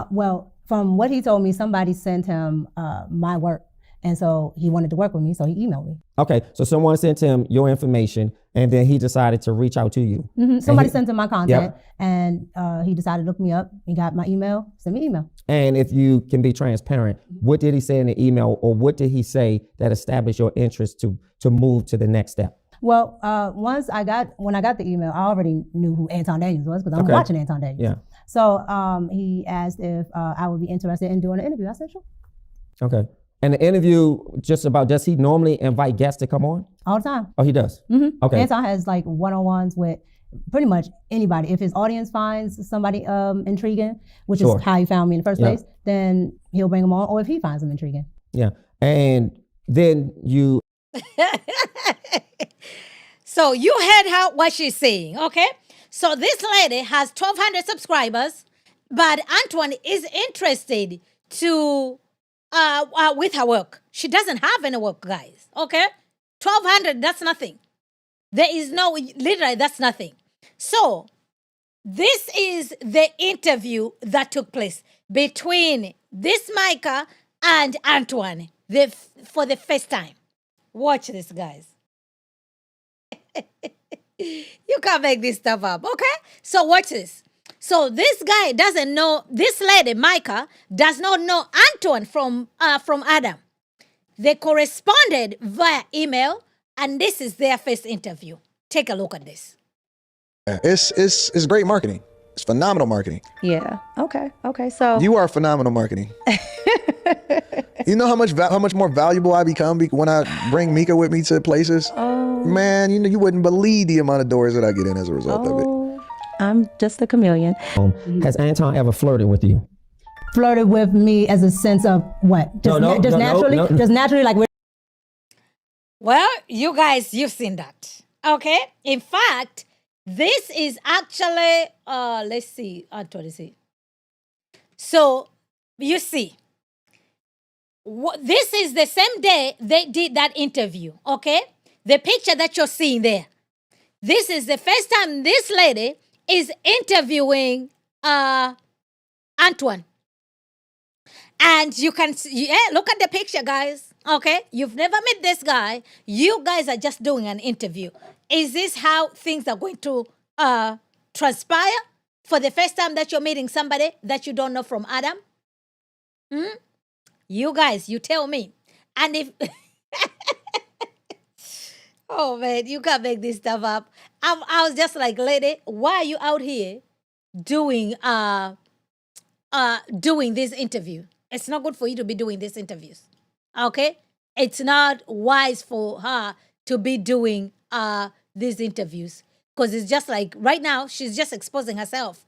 Speaker 7: Well, from what he told me, somebody sent him my work. And so he wanted to work with me, so he emailed me.
Speaker 8: Okay, so someone sent him your information, and then he decided to reach out to you.
Speaker 7: Somebody sent him my content, and he decided to look me up. He got my email, sent me email.
Speaker 8: And if you can be transparent, what did he say in the email, or what did he say that established your interest to move to the next step?
Speaker 7: Well, when I got the email, I already knew who Anton Daniels was because I'm watching Anton Daniels.
Speaker 8: Yeah.
Speaker 7: So he asked if I would be interested in doing an interview. I said sure.
Speaker 8: Okay. And the interview, does he normally invite guests to come on?
Speaker 7: All the time.
Speaker 8: Oh, he does? Okay.
Speaker 7: Anton has like one-on-ones with pretty much anybody. If his audience finds somebody intriguing, which is how he found me in the first place, then he'll bring them on, or if he finds them intriguing.
Speaker 8: Yeah. And then you...
Speaker 1: So you heard what she's saying, okay? So this lady has 1,200 subscribers, but Antoine is interested to... with her work. She doesn't have any work, guys. Okay? 1,200, that's nothing. Literally, that's nothing. So, this is the interview that took place between this Micca and Antoine for the first time. Watch this, guys. You can't make this stuff up, okay? So, watch this. So this guy doesn't know, this lady, Micca, does not know Anton from Adam. They corresponded via email, and this is their first interview. Take a look at this.
Speaker 11: It's great marketing. It's phenomenal marketing.
Speaker 12: Yeah. Okay. So
Speaker 11: You are phenomenal marketing. You know how much more valuable I become when I bring Micca with me to places? Man, you wouldn't believe the amount of doors that I get in as a result of it.
Speaker 12: I'm just a chameleon.
Speaker 8: Has Anton ever flirted with you?
Speaker 7: Flirted with me as a sense of what? Just naturally?
Speaker 8: No.
Speaker 7: Just naturally, like...
Speaker 1: Well, you guys, you've seen that. Okay? In fact, this is actually, let's see, Anton, see. So, you see, this is the same day they did that interview, okay? The picture that you're seeing there. This is the first time this lady is interviewing Antoine. And you can see, look at the picture, guys. Okay? You've never met this guy. You guys are just doing an interview. Is this how things are going to transpire for the first time that you're meeting somebody that you don't know from Adam? You guys, you tell me. And if... Oh, man, you can't make this stuff up. I was just like, lady, why are you out here doing this interview? It's not good for you to be doing these interviews, okay? It's not wise for her to be doing these interviews because it's just like right now she's just exposing herself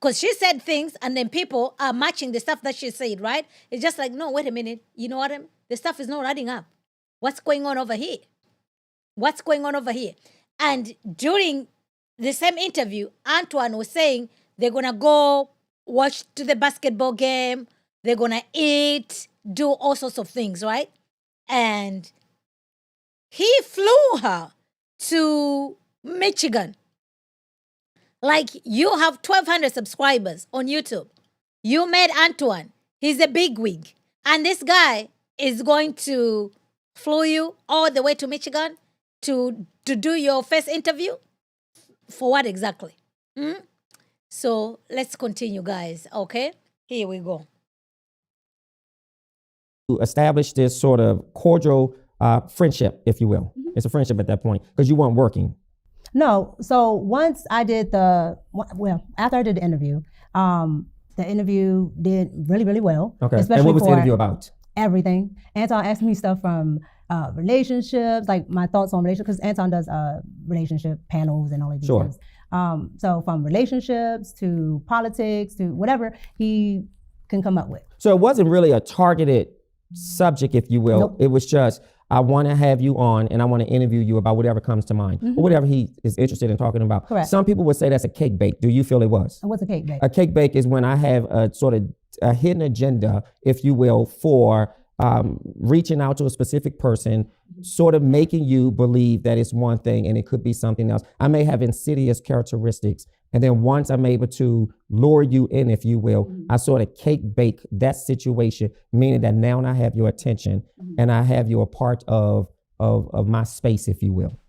Speaker 1: because she said things and then people are matching the stuff that she said, right? It's just like, no, wait a minute. You know what? The stuff is not adding up. What's going on over here? What's going on over here? And during the same interview, Antoine was saying they're going to go watch to the basketball game. They're going to eat, do all sorts of things, right? And he flew her to Michigan. Like, you have 1,200 subscribers on YouTube. You met Antoine. He's a bigwig. And this guy is going to fly you all the way to Michigan to do your first interview? For what exactly? So let's continue, guys, okay? Here we go.
Speaker 8: To establish this sort of cordial friendship, if you will. It's a friendship at that point because you weren't working.
Speaker 7: No. So once I did after I did the interview, The interview did really, really well.
Speaker 8: Okay.
Speaker 7: Especially
Speaker 8: And what was the
Speaker 7: for
Speaker 8: interview about?
Speaker 7: everything. Anton asked me stuff from relationships, like my thoughts on relationships, because Anton does relationship panels and all of these
Speaker 8: Sure.
Speaker 7: things. So from relationships to politics to whatever he can come up with.
Speaker 8: So it wasn't really a targeted subject, if you will.
Speaker 7: Nope.
Speaker 8: It was just, I want to have you on and I want to interview you about whatever comes to mind or whatever he is interested in talking about.
Speaker 7: Correct.
Speaker 8: Some people would say that's a cake bake. Do you feel it was?
Speaker 7: And what's a cake bake?
Speaker 8: A cake bake is when I have a sort of a hidden agenda, if you will, for reaching out to a specific person, sort of making you believe that it's one thing and it could be something else. I may have insidious characteristics. And then once I'm able to lure you in, if you will, I sort of cake bake that situation, meaning that now I have your attention and I have you a part of my space, if you will.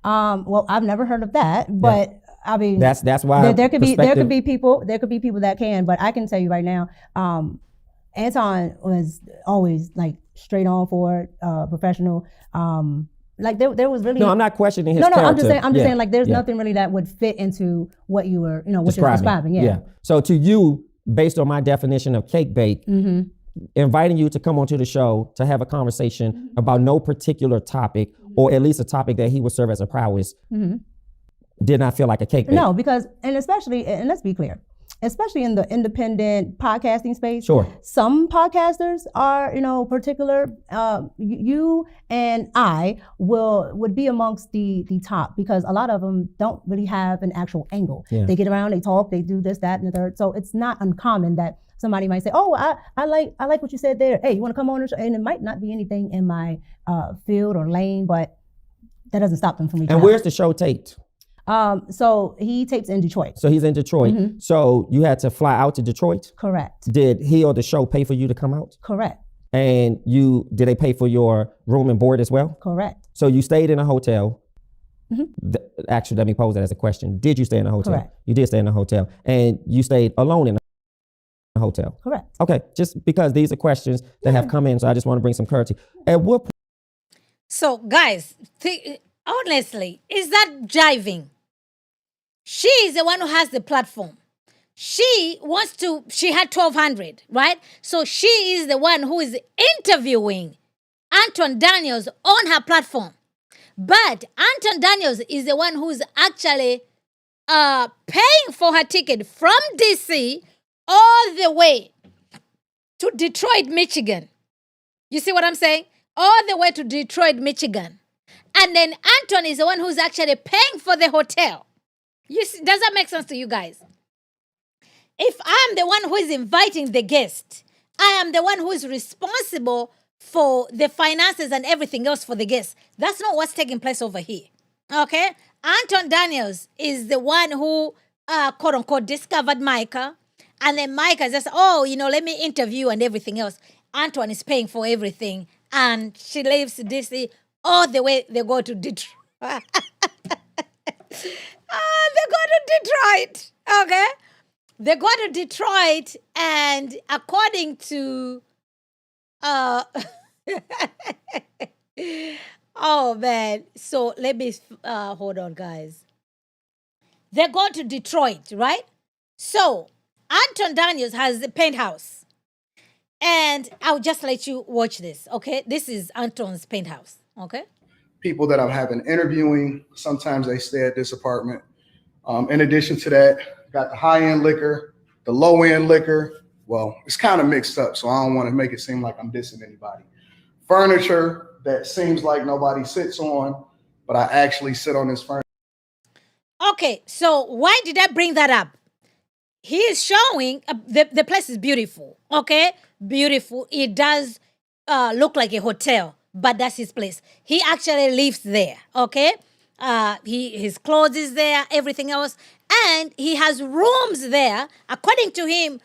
Speaker 7: Well, I've never heard of that, but I mean,
Speaker 8: that's why
Speaker 7: there could be people that can, but I can tell you right now, Anton was always like straight on for it, professional. Like there was really
Speaker 8: no. I'm not questioning his
Speaker 7: no.
Speaker 8: character.
Speaker 7: I'm just saying like there's nothing really that would fit into what you were what you're describing. Yeah.
Speaker 8: So to you, based on my definition of cake bake, inviting you to come onto the show to have a conversation about no particular topic, or at least a topic that he would serve as a prowess, did not feel like a cake bake.
Speaker 7: No, because and let's be clear. Especially in the independent podcasting space,
Speaker 8: sure.
Speaker 7: Some podcasters are, particular. You and I would be amongst the top because a lot of them don't really have an actual angle.
Speaker 8: Yeah.
Speaker 7: They get around, they talk, they do this, that, and the third. So it's not uncommon that somebody might say, "Oh, I like what you said there. Hey, you want to come on?" And it might not be anything in my field or lane, but that doesn't stop them from reaching out.
Speaker 8: And where's the show taped?
Speaker 7: So he tapes in Detroit.
Speaker 8: So he's in Detroit. So you had to fly out to Detroit?
Speaker 7: Correct.
Speaker 8: Did he or the show pay for you to come out?
Speaker 7: Correct.
Speaker 8: And did they pay for your room and board as well?
Speaker 7: Correct.
Speaker 8: So you stayed in a hotel. Actually, let me pose that as a question. Did you stay in a hotel?
Speaker 7: Correct.
Speaker 8: You did stay in a hotel. And you stayed alone in a hotel?
Speaker 7: Correct.
Speaker 8: Okay, just because these are questions that have come in, so I just want to bring some clarity. At what point?
Speaker 1: So guys, honestly, is that jiving? She is the one who has the platform. She had 1,200, right? So she is the one who is interviewing Anton Daniels on her platform. But Anton Daniels is the one who is actually paying for her ticket from DC all the way to Detroit, Michigan. You see what I'm saying? All the way to Detroit, Michigan. And then Anton is the one who's actually paying for the hotel. You see, does that make sense to you guys? If I'm the one who is inviting the guest, I am the one who is responsible for the finances and everything else for the guest. That's not what's taking place over here. Okay? Anton Daniels is the one who, quote unquote, discovered Micca. And then Micca just, let me interview and everything else. Anton is paying for everything. And she leaves DC all the way. They go to Detroit. They go to Detroit, okay? They go to Detroit, and according to, oh man, so let me, hold on, guys. They go to Detroit, right? So Anton Daniels has the penthouse, and I'll just let you watch this, okay? This is Anton's penthouse, okay?
Speaker 9: People that I'm having interviewing, sometimes they stay at this apartment. In addition to that, got the high-end liquor, the low-end liquor. Well, it's kind of mixed up, so I don't want to make it seem like I'm dissing anybody. Furniture that seems like nobody sits on, but I actually sit on this furniture.
Speaker 1: Okay, so why did I bring that up? He is showing, the place is beautiful, okay? Beautiful. It does look like a hotel, but that's his place. He actually lives there, okay? His clothes is there, everything else. And he has rooms there. According to him,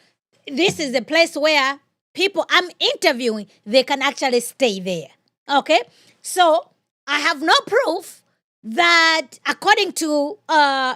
Speaker 1: this is the place where people I'm interviewing, they can actually stay there, okay? So I have no proof that according to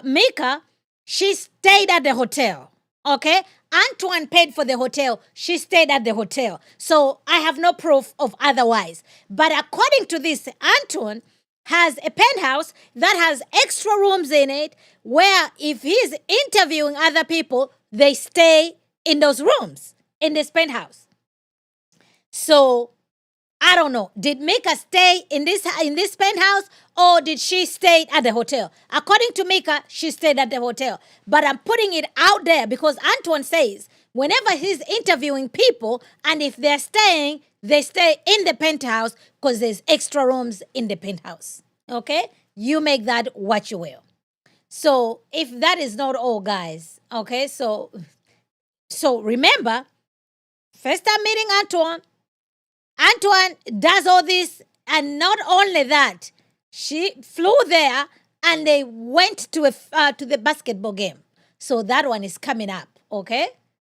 Speaker 1: Micca, she stayed at the hotel, okay? Antoine paid for the hotel. She stayed at the hotel. So I have no proof of otherwise. But according to this, Antoine has a penthouse that has extra rooms in it where if he's interviewing other people, they stay in those rooms in this penthouse. So I don't know. Did Micca stay in this penthouse, or did she stay at the hotel? According to Micca, she stayed at the hotel. But I'm putting it out there because Anton says whenever he's interviewing people, and if they're staying, they stay in the penthouse because there's extra rooms in the penthouse. Okay? You make that what you will. So if that is not all, guys, okay, so remember, first time meeting Anton does all this, and not only that, she flew there and they went to the basketball game. So that one is coming up, okay?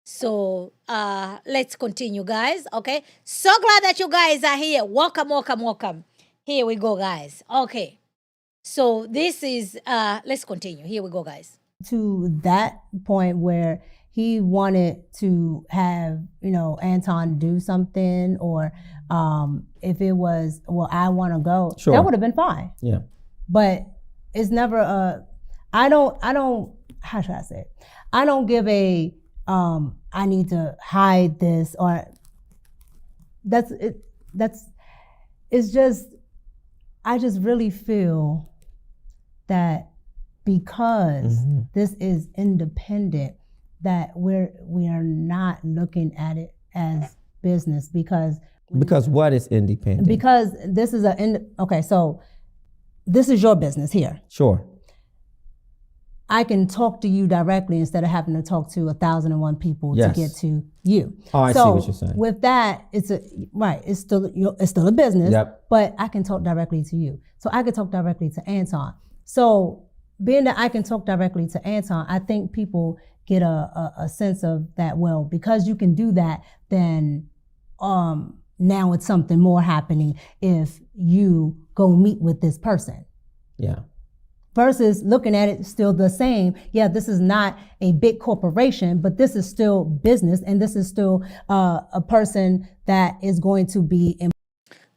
Speaker 1: So let's continue, guys, okay? So glad that you guys are here. Welcome, welcome, welcome. Here we go, guys. Okay. So this is, let's continue. Here we go, guys.
Speaker 7: To that point where he wanted to have, Anton do something, or if it was, well, I want to go,
Speaker 8: Sure.
Speaker 7: that would have been fine.
Speaker 8: Yeah.
Speaker 7: But it's never I don't, how should I say it? I don't give I need to hide this, or it's just, I just really feel that because this is independent, that we are not looking at it as business, because
Speaker 8: what is independent?
Speaker 7: Because this is okay, so this is your business here.
Speaker 8: Sure.
Speaker 7: I can talk to you directly instead of having to talk to 1,001 people
Speaker 8: Yes.
Speaker 7: to get to you.
Speaker 8: Oh, I see what you're saying.
Speaker 7: With that, it's still a business,
Speaker 8: Yep.
Speaker 7: but I can talk directly to you. So I can talk directly to Anton. So being that I can talk directly to Anton, I think people get a sense of that, well, because you can do that, then now it's something more happening if you go meet with this person.
Speaker 8: Yeah.
Speaker 7: Versus looking at it still the same. Yeah, this is not a big corporation, but this is still business, and this is still a person that is going to be.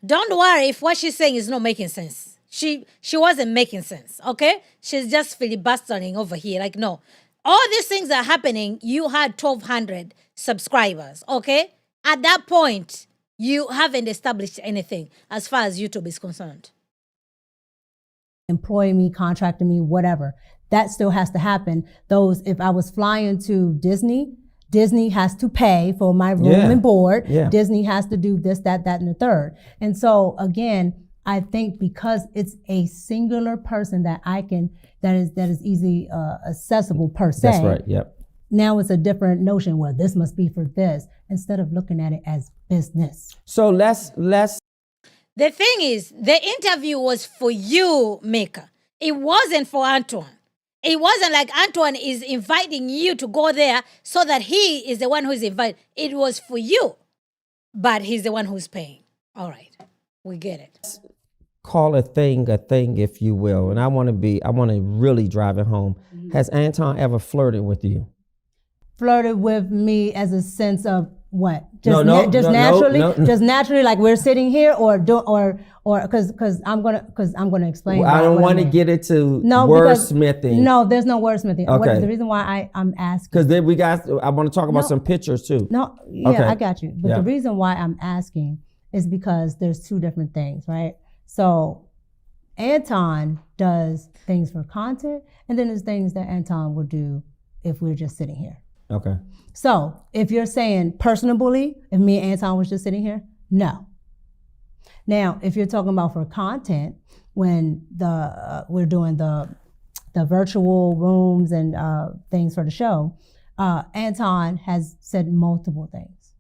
Speaker 1: Don't worry if what she's saying is not making sense. She wasn't making sense, okay? She's just filibustering over here. Like, no. All these things are happening. You had 1,200 subscribers, okay? At that point, you haven't established anything as far as YouTube is concerned.
Speaker 7: Employ me, contracting me, whatever. That still has to happen. If I was flying to Disney has to pay for my room and board.
Speaker 8: Yeah.
Speaker 7: Disney has to do this, that, and the third. And so again, I think because it's a singular person that is easily accessible per se.
Speaker 8: That's right. Yep.
Speaker 7: Now it's a different notion. Well, this must be for this, instead of looking at it as business.
Speaker 8: So let's.
Speaker 1: The thing is, the interview was for you, Micca. It wasn't for Anton. It wasn't like Anton is inviting you to go there so that he is the one who's invited. It was for you, but he's the one who's paying. All right, we get it.
Speaker 8: Call a thing, if you will. And I want to really drive it home. Has Anton ever flirted with you?
Speaker 7: Flirted with me as a sense of what?
Speaker 8: Just
Speaker 7: naturally, like we're sitting here, or because I'm gonna explain.
Speaker 8: Well, I don't want to get into wordsmithing.
Speaker 7: No, there's no wordsmithing.
Speaker 8: Okay.
Speaker 7: The reason why I'm asking,
Speaker 8: because then I want to talk about some pictures too.
Speaker 7: No, yeah,
Speaker 8: okay.
Speaker 7: I got you. But the reason why I'm asking is because there's two different things, right? So Anton does things for content, and then there's things that Anton would do if we're just sitting here.
Speaker 8: Okay.
Speaker 7: So if you're saying personally, if me and Anton was just sitting here, no. Now, if you're talking about for content, when we're doing the virtual rooms and things for the show, Anton has said multiple things.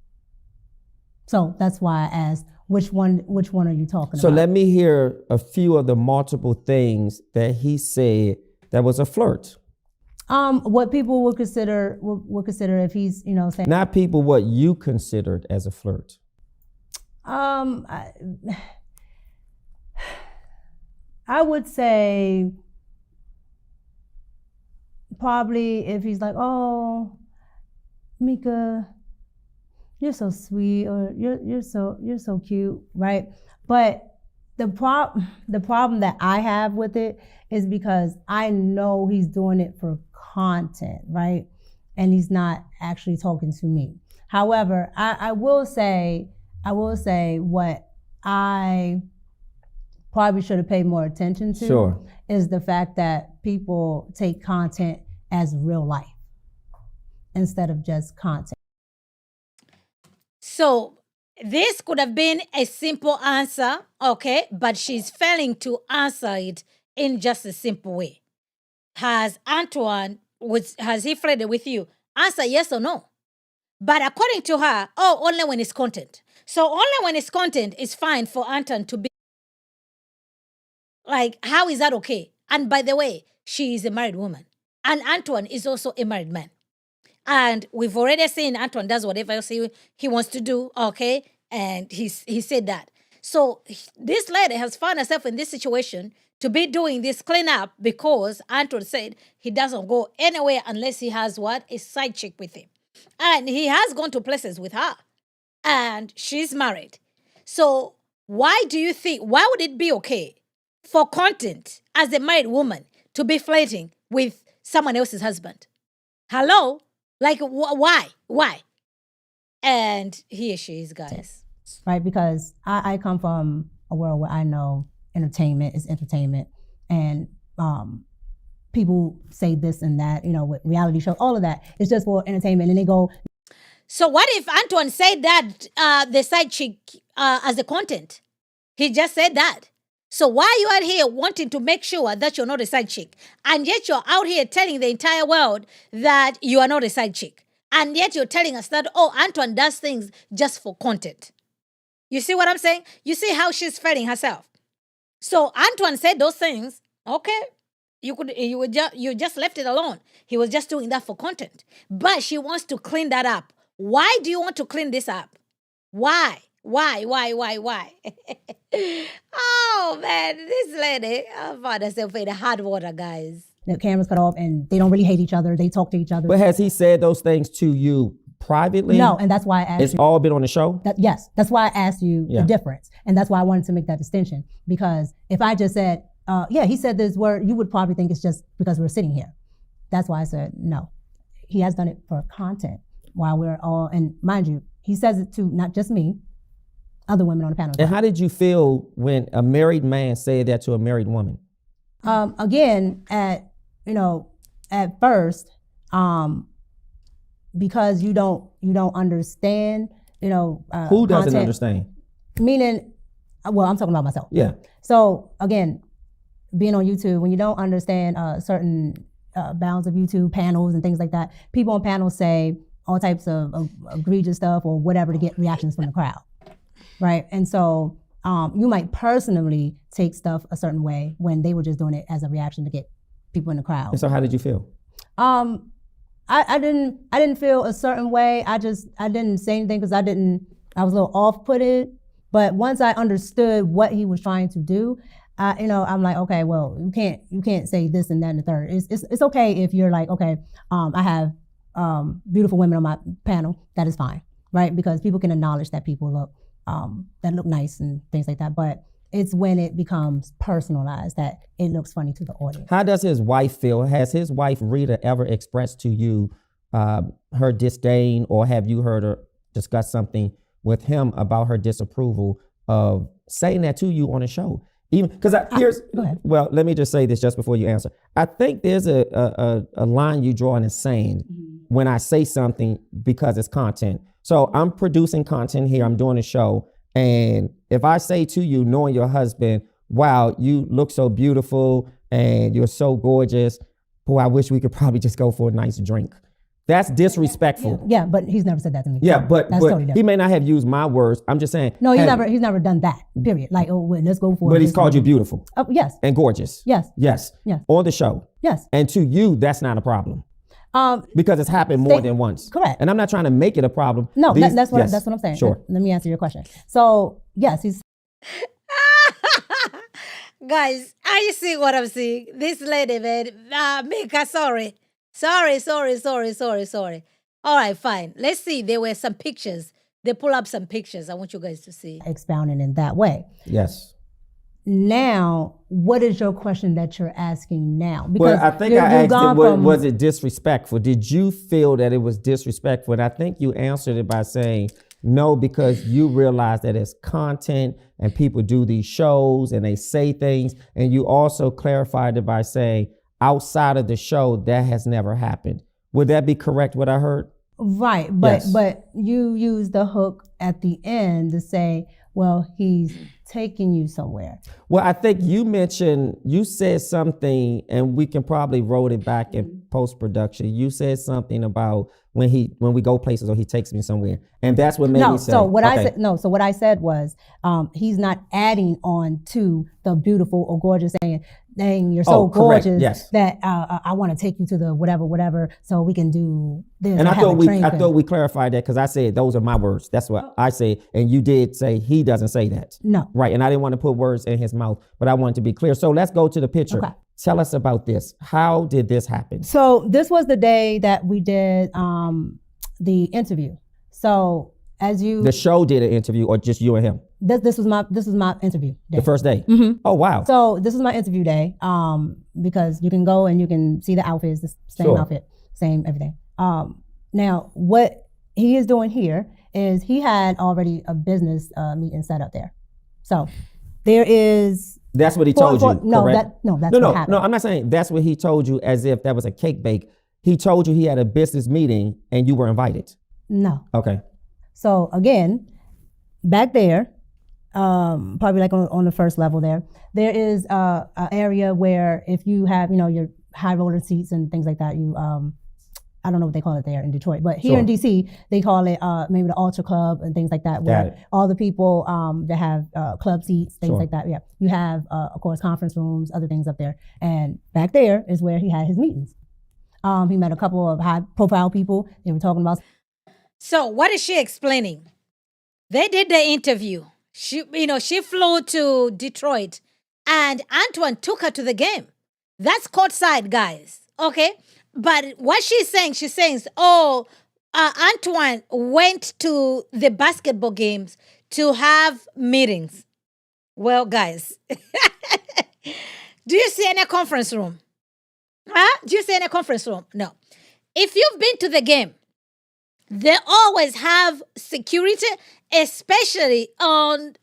Speaker 7: So that's why I asked, which one are you talking about?
Speaker 8: So let me hear a few of the multiple things that he said that was a flirt.
Speaker 7: What people would consider if he's, saying.
Speaker 8: Not people, what you considered as a flirt.
Speaker 7: I would say probably if he's like, oh, Micca, you're so sweet, or you're so cute, right? But the problem that I have with it is because I know he's doing it for content, right? and he's not actually talking to me. However, I will say what I probably should have paid more attention to
Speaker 8: Sure.
Speaker 7: is the fact that people take content as real life instead of just content.
Speaker 1: So this could have been a simple answer, okay, but she's failing to answer it in just a simple way. Has he flirted with you? Answer yes or no. But according to her, only when it's content. So only when it's content is fine for Anton to be like, how is that okay? And by the way, she is a married woman. And Anton is also a married man. And we've already seen Anton does whatever else he wants to do, okay? And he said that. So this lady has found herself in this situation to be doing this cleanup because Anton said he doesn't go anywhere unless he has what? A side chick with him. And he has gone to places with her. And she's married. So why do you think, why would it be okay for content as a married woman to be flirting with someone else's husband? Hello? Like, why? Why? And here she is, guys.
Speaker 7: Right, because I come from a world where I know entertainment is entertainment, and people say this and that, with reality shows, all of that is just for entertainment, and they go.
Speaker 1: So what if Anton said that the side chick as a content? He just said that. So why are you out here wanting to make sure that you're not a side chick? And yet you're out here telling the entire world that you are not a side chick. And yet you're telling us that, Anton does things just for content. You see what I'm saying? You see how she's failing herself. So Anton said those things, okay, you just left it alone. He was just doing that for content. But she wants to clean that up. Why do you want to clean this up? Why? Why? Oh, man, this lady, I found herself in the hot water, guys.
Speaker 7: The cameras cut off and they don't really hate each other. They talk to each other.
Speaker 8: But has he said those things to you privately?
Speaker 7: No, and that's why I asked
Speaker 8: It's
Speaker 7: you.
Speaker 8: all been on the show?
Speaker 7: Yes, that's why I asked you
Speaker 8: Yeah.
Speaker 7: the difference. And that's why I wanted to make that distinction. Because if I just said, he said this word, you would probably think it's just because we're sitting here. That's why I said, no. He has done it for content while we're all, and mind you, he says it to not just me, other women on the panel.
Speaker 8: And how did you feel when a married man said that to a married woman?
Speaker 7: Again, at first, because you don't understand,
Speaker 8: Who doesn't
Speaker 7: content,
Speaker 8: understand?
Speaker 7: Meaning, well, I'm talking about myself.
Speaker 8: Yeah.
Speaker 7: So again, being on YouTube, when you don't understand certain bounds of YouTube panels and things like that, people on panels say all types of egregious stuff or whatever to get reactions from the crowd, right? And so you might personally take stuff a certain way when they were just doing it as a reaction to get people in the crowd.
Speaker 8: And so how did you feel?
Speaker 7: I didn't feel a certain way. I didn't say anything because I was a little off-putted. But once I understood what he was trying to do, I'm like, okay, well, you can't say this and that and the third. It's okay if you're like, okay, I have beautiful women on my panel. That is fine, right? Because people can acknowledge that people look nice and things like that. But it's when it becomes personalized that it looks funny to the audience.
Speaker 8: How does his wife feel? Has his wife Rita ever expressed to you her disdain, or have you heard her discuss something with him about her disapproval of saying that to you on a show? Even because
Speaker 7: Go ahead.
Speaker 8: Well, let me just say this just before you answer. I think there's a line you draw in the sand when I say something because it's content. So I'm producing content here. I'm doing a show. And if I say to you, knowing your husband, wow, you look so beautiful and you're so gorgeous, boy, I wish we could probably just go for a nice drink. That's disrespectful.
Speaker 7: Yeah, but he's never said that to me.
Speaker 8: Yeah,
Speaker 7: So
Speaker 8: but
Speaker 7: that's totally different.
Speaker 8: he may not have used my words. I'm just saying.
Speaker 7: No, he's never done that. Period. Like, well, let's go for it.
Speaker 8: But he's called you beautiful.
Speaker 7: Oh, yes.
Speaker 8: And gorgeous.
Speaker 7: Yes.
Speaker 8: Yes.
Speaker 7: Yes.
Speaker 8: On the show.
Speaker 7: Yes.
Speaker 8: And to you, that's not a problem. Because it's happened more than once.
Speaker 7: Correct.
Speaker 8: And I'm not trying to make it a problem.
Speaker 7: No, that's what I'm saying.
Speaker 8: Sure.
Speaker 7: Let me answer your question. So yes, he's.
Speaker 1: Guys, are you seeing what I'm seeing? This lady, man, Micca, sorry. All right, fine. Let's see. There were some pictures. They pull up some pictures. I want you guys to see.
Speaker 7: Expounding in that way.
Speaker 8: Yes.
Speaker 7: now, what is your question that you're asking now?
Speaker 8: Well, I think I asked it, was it disrespectful? Did you feel that it was disrespectful? And I think you answered it by saying no, because you realize that it's content and people do these shows and they say things. And you also clarified it by saying outside of the show, that has never happened. Would that be correct, what I heard?
Speaker 7: Right, but you use the hook at the end to say, well, he's taking you somewhere.
Speaker 8: Well, I think you said something, and we can probably roll it back in post-production. You said something about when we go places or he takes me somewhere. And that's what made me say.
Speaker 7: So what I said was he's not adding on to the beautiful or gorgeous, saying, dang, you're so gorgeous that I want to take you to the whatever, so we can do this.
Speaker 8: And I thought we clarified that because I said those are my words. That's what I say. And you did say he doesn't say that.
Speaker 7: No.
Speaker 8: Right. And I didn't want to put words in his mouth, but I wanted to be clear. So let's go to the picture. Okay. Tell us about this. How did this happen?
Speaker 7: So this was the day that we did the interview. So the show did an interview, or just you and him? This was my interview day. The first day? Mm-hmm. Oh, wow. So this is my interview day because you can go and you can see the outfits, the same outfit, same everything. Now, what he is doing here is he had already a business meeting set up there. So there is... That's what he told you, correct? That's what happened. No, I'm not saying that's what he told you as if that was a cake bake. He told you he had a business meeting and you were invited. No. Okay. So again, back there, probably like on the first level there is an area where if you have, your high roller seats and things like that, you, I don't know what they call it there in Detroit, but here in DC, they call it maybe the Ultra Club and things like that, where all the people that have club seats, things like that. Yeah. You have, of course, conference rooms, other things up there. And back there is where he had his meetings. He met a couple of high profile people. They were talking about.
Speaker 1: So what is she explaining? They did the interview. She flew to Detroit and Antoine took her to the game. That's courtside, guys. Okay. But what she's saying, Antoine went to the basketball games to have meetings. Well, guys, do you see any conference room? Huh? Do you see any conference room? No. If you've been to the game, they always have security, especially on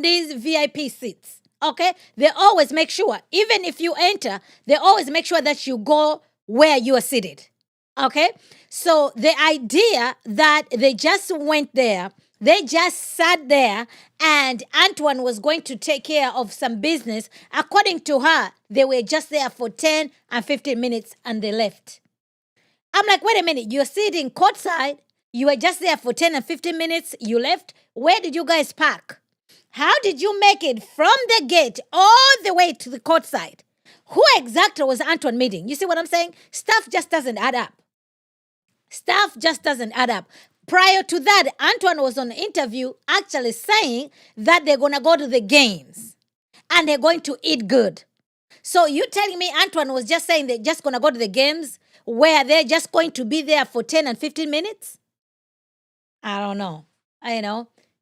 Speaker 1: these VIP seats. Okay? They always make sure, even if you enter, they always make sure that you go where you are seated. Okay? So the idea that they just went there, they just sat there, and Antoine was going to take care of some business. According to her, they were just there for 10 and 15 minutes and they left. I'm like, wait a minute, you're sitting courtside, you were just there for 10 and 15 minutes, you left. Where did you guys park? How did you make it from the gate all the way to the courtside? Who exactly was Anton meeting? You see what I'm saying? Stuff just doesn't add up. Stuff just doesn't add up. Prior to that, Antoine was on an interview actually saying that they're going to go to the games and they're going to eat good. So you telling me Antoine was just saying they're just going to go to the games where they're just going to be there for 10 and 15 minutes? I don't know.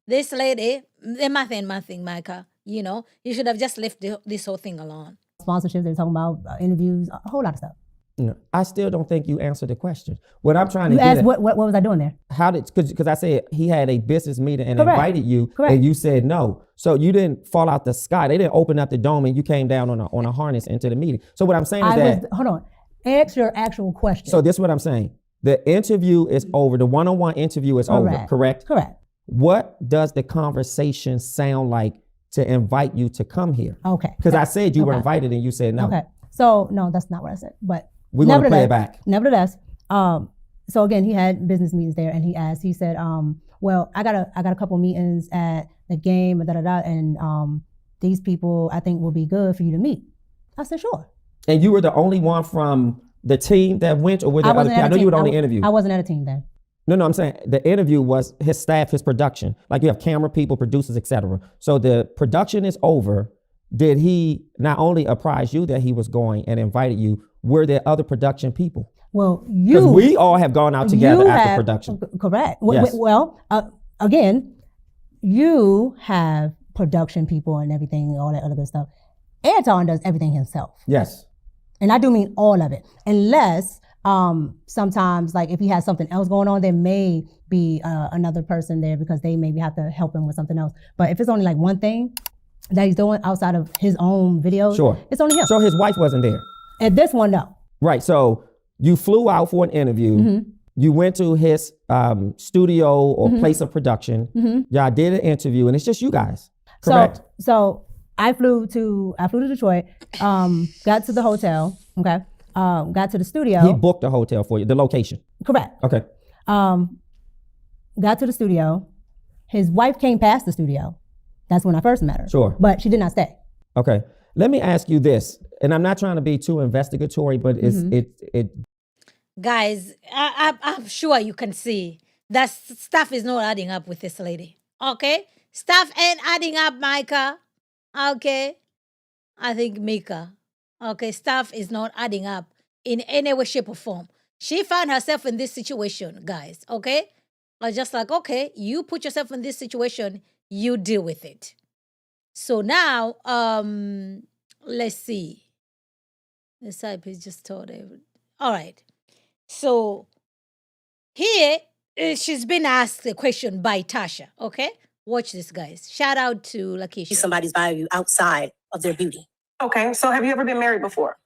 Speaker 1: This lady, nothing, Micca. You should have just left this whole thing alone.
Speaker 7: Sponsorships, they're talking about interviews, a whole lot of stuff.
Speaker 8: No, I still don't think you answered the question. What I'm trying to
Speaker 7: get at, what was I doing there?
Speaker 8: Because I said he had a business meeting and invited you, and you said no. So you didn't fall out the sky. They didn't open up the dome and you came down on a harness into the meeting. So what I'm saying is
Speaker 7: hold on, ask your actual question.
Speaker 8: So this is what I'm saying. The interview is over. The one-on-one interview is over, correct?
Speaker 7: Correct.
Speaker 8: What does the conversation sound like to invite you to come here?
Speaker 7: Okay.
Speaker 8: Because I said you were invited and you said no.
Speaker 7: Okay. So no, that's not what I said, but
Speaker 8: we're going to play it back.
Speaker 7: Nevertheless, so again, he had business meetings there, and he said, well, I got a couple meetings at the game, and these people I think will be good for you to meet. I said, sure.
Speaker 8: And you were the only one from the team that went, or were there other people? I know you were on the interview.
Speaker 7: I wasn't at a team then.
Speaker 8: No, I'm saying the interview was his staff, his production. Like you have camera people, producers, etc. So the production is over. Did he not only apprise you that he was going and invited you, were there other production people?
Speaker 7: Well,
Speaker 8: because we all have gone out together after production.
Speaker 7: Correct.
Speaker 8: Yes.
Speaker 7: Well, again, you have production people and everything, and all that other good stuff. Anton does everything himself.
Speaker 8: Yes.
Speaker 7: And I do mean all of it. Unless sometimes, like if he has something else going on, there may be another person there because they maybe have to help him with something else. But if it's only like one thing that he's doing outside of his own videos,
Speaker 8: Sure.
Speaker 7: it's only him.
Speaker 8: So his wife wasn't there.
Speaker 7: And this one, no.
Speaker 8: Right. So you flew out for an interview.
Speaker 7: Mm-hmm.
Speaker 8: You went to his studio or place of production.
Speaker 7: Mm-hmm.
Speaker 8: Y'all did an interview, and it's just you guys. Correct.
Speaker 7: So I flew to Detroit, got to the hotel, okay, got to the studio.
Speaker 8: He booked a hotel for you, the location.
Speaker 7: Correct.
Speaker 8: Okay.
Speaker 7: Got to the studio. His wife came past the studio. That's when I first met her.
Speaker 8: Sure.
Speaker 7: But she did not stay.
Speaker 8: Okay. Let me ask you this, and I'm not trying to be too investigatory, but it.
Speaker 1: Guys, I'm sure you can see that stuff is not adding up with this lady. Okay? Stuff ain't adding up, Micah. Okay? I think Micca. Okay? Stuff is not adding up in any way, shape, or form. She found herself in this situation, guys. Okay? Just like, okay, you put yourself in this situation, you deal with it. So now, let's see. The side page just told everyone. All right. So here, she's been asked a question by Tasha, okay? Watch this, guys. Shout out to Lakeisha.
Speaker 6: Somebody's value outside of their beauty. Okay, so have you ever been married before?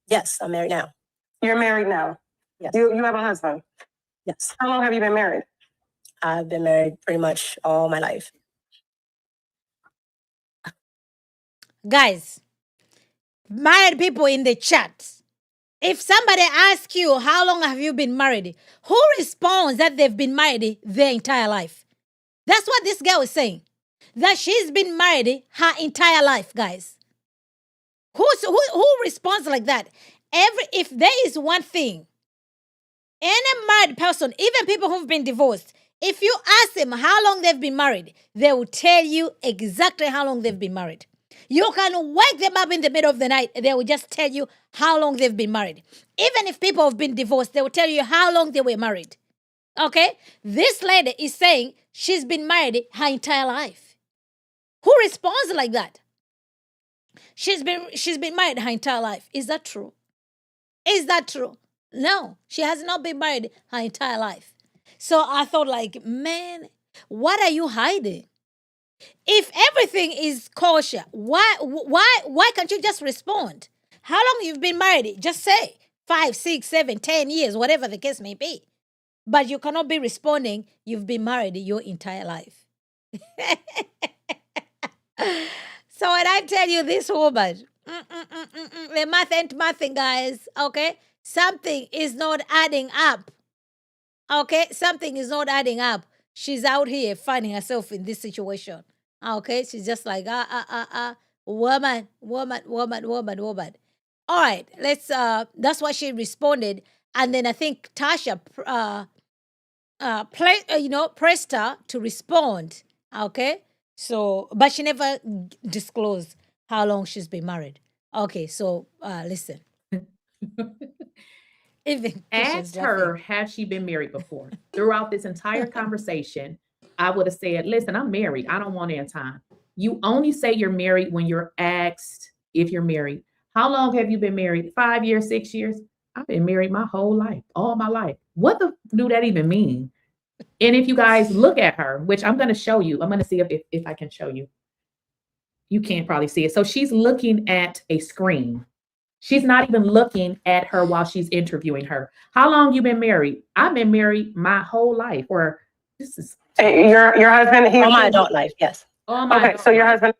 Speaker 6: Yes, I'm married now. You're married now? Yes. You have a husband? Yes. How long have you been married? I've been married pretty much all my life.
Speaker 1: Guys, married people in the chat. If somebody asks you, how long have you been married? Who responds that they've been married their entire life? That's what this girl is saying. That she's been married her entire life, guys. Who responds like that? If there is one thing, any married person, even people who've been divorced, if you ask them how long they've been married, they will tell you exactly how long they've been married. You can wake them up in the middle of the night, they will just tell you how long they've been married. Even if people have been divorced, they will tell you how long they were married. Okay? This lady is saying she's been married her entire life. Who responds like that? She's been married her entire life. Is that true? Is that true? No, she has not been married her entire life. So I thought, like, man, what are you hiding? If everything is kosher, why can't you just respond? How long you've been married? Just say 5, 6, 7, 10 years, whatever the case may be. But you cannot be responding, you've been married your entire life. So when I tell you this woman, the math ain't mathing, guys, okay? Something is not adding up. Okay? Something is not adding up. She's out here finding herself in this situation. Okay? She's just like, woman. All right, that's what she responded. And then I think Tasha pressed her to respond. Okay? So, but she never disclosed how long she's been married. Okay, so listen. Even
Speaker 10: asked her, has she been married before? Throughout this entire conversation, I would have said, listen, I'm married. I don't want Anton. You only say you're married when you're asked if you're married. How long have you been married? 5 years, 6 years? I've been married my whole life, all my life. What do that even mean? And if you guys look at her, which I'm going to show you, I'm going to see if I can show you. You can't probably see it. So she's looking at a screen. She's not even looking at her while she's interviewing her. How long you been married? I've been married my whole life. Or this is
Speaker 6: your husband. All my adult life, yes.
Speaker 10: Okay,
Speaker 6: so your husband.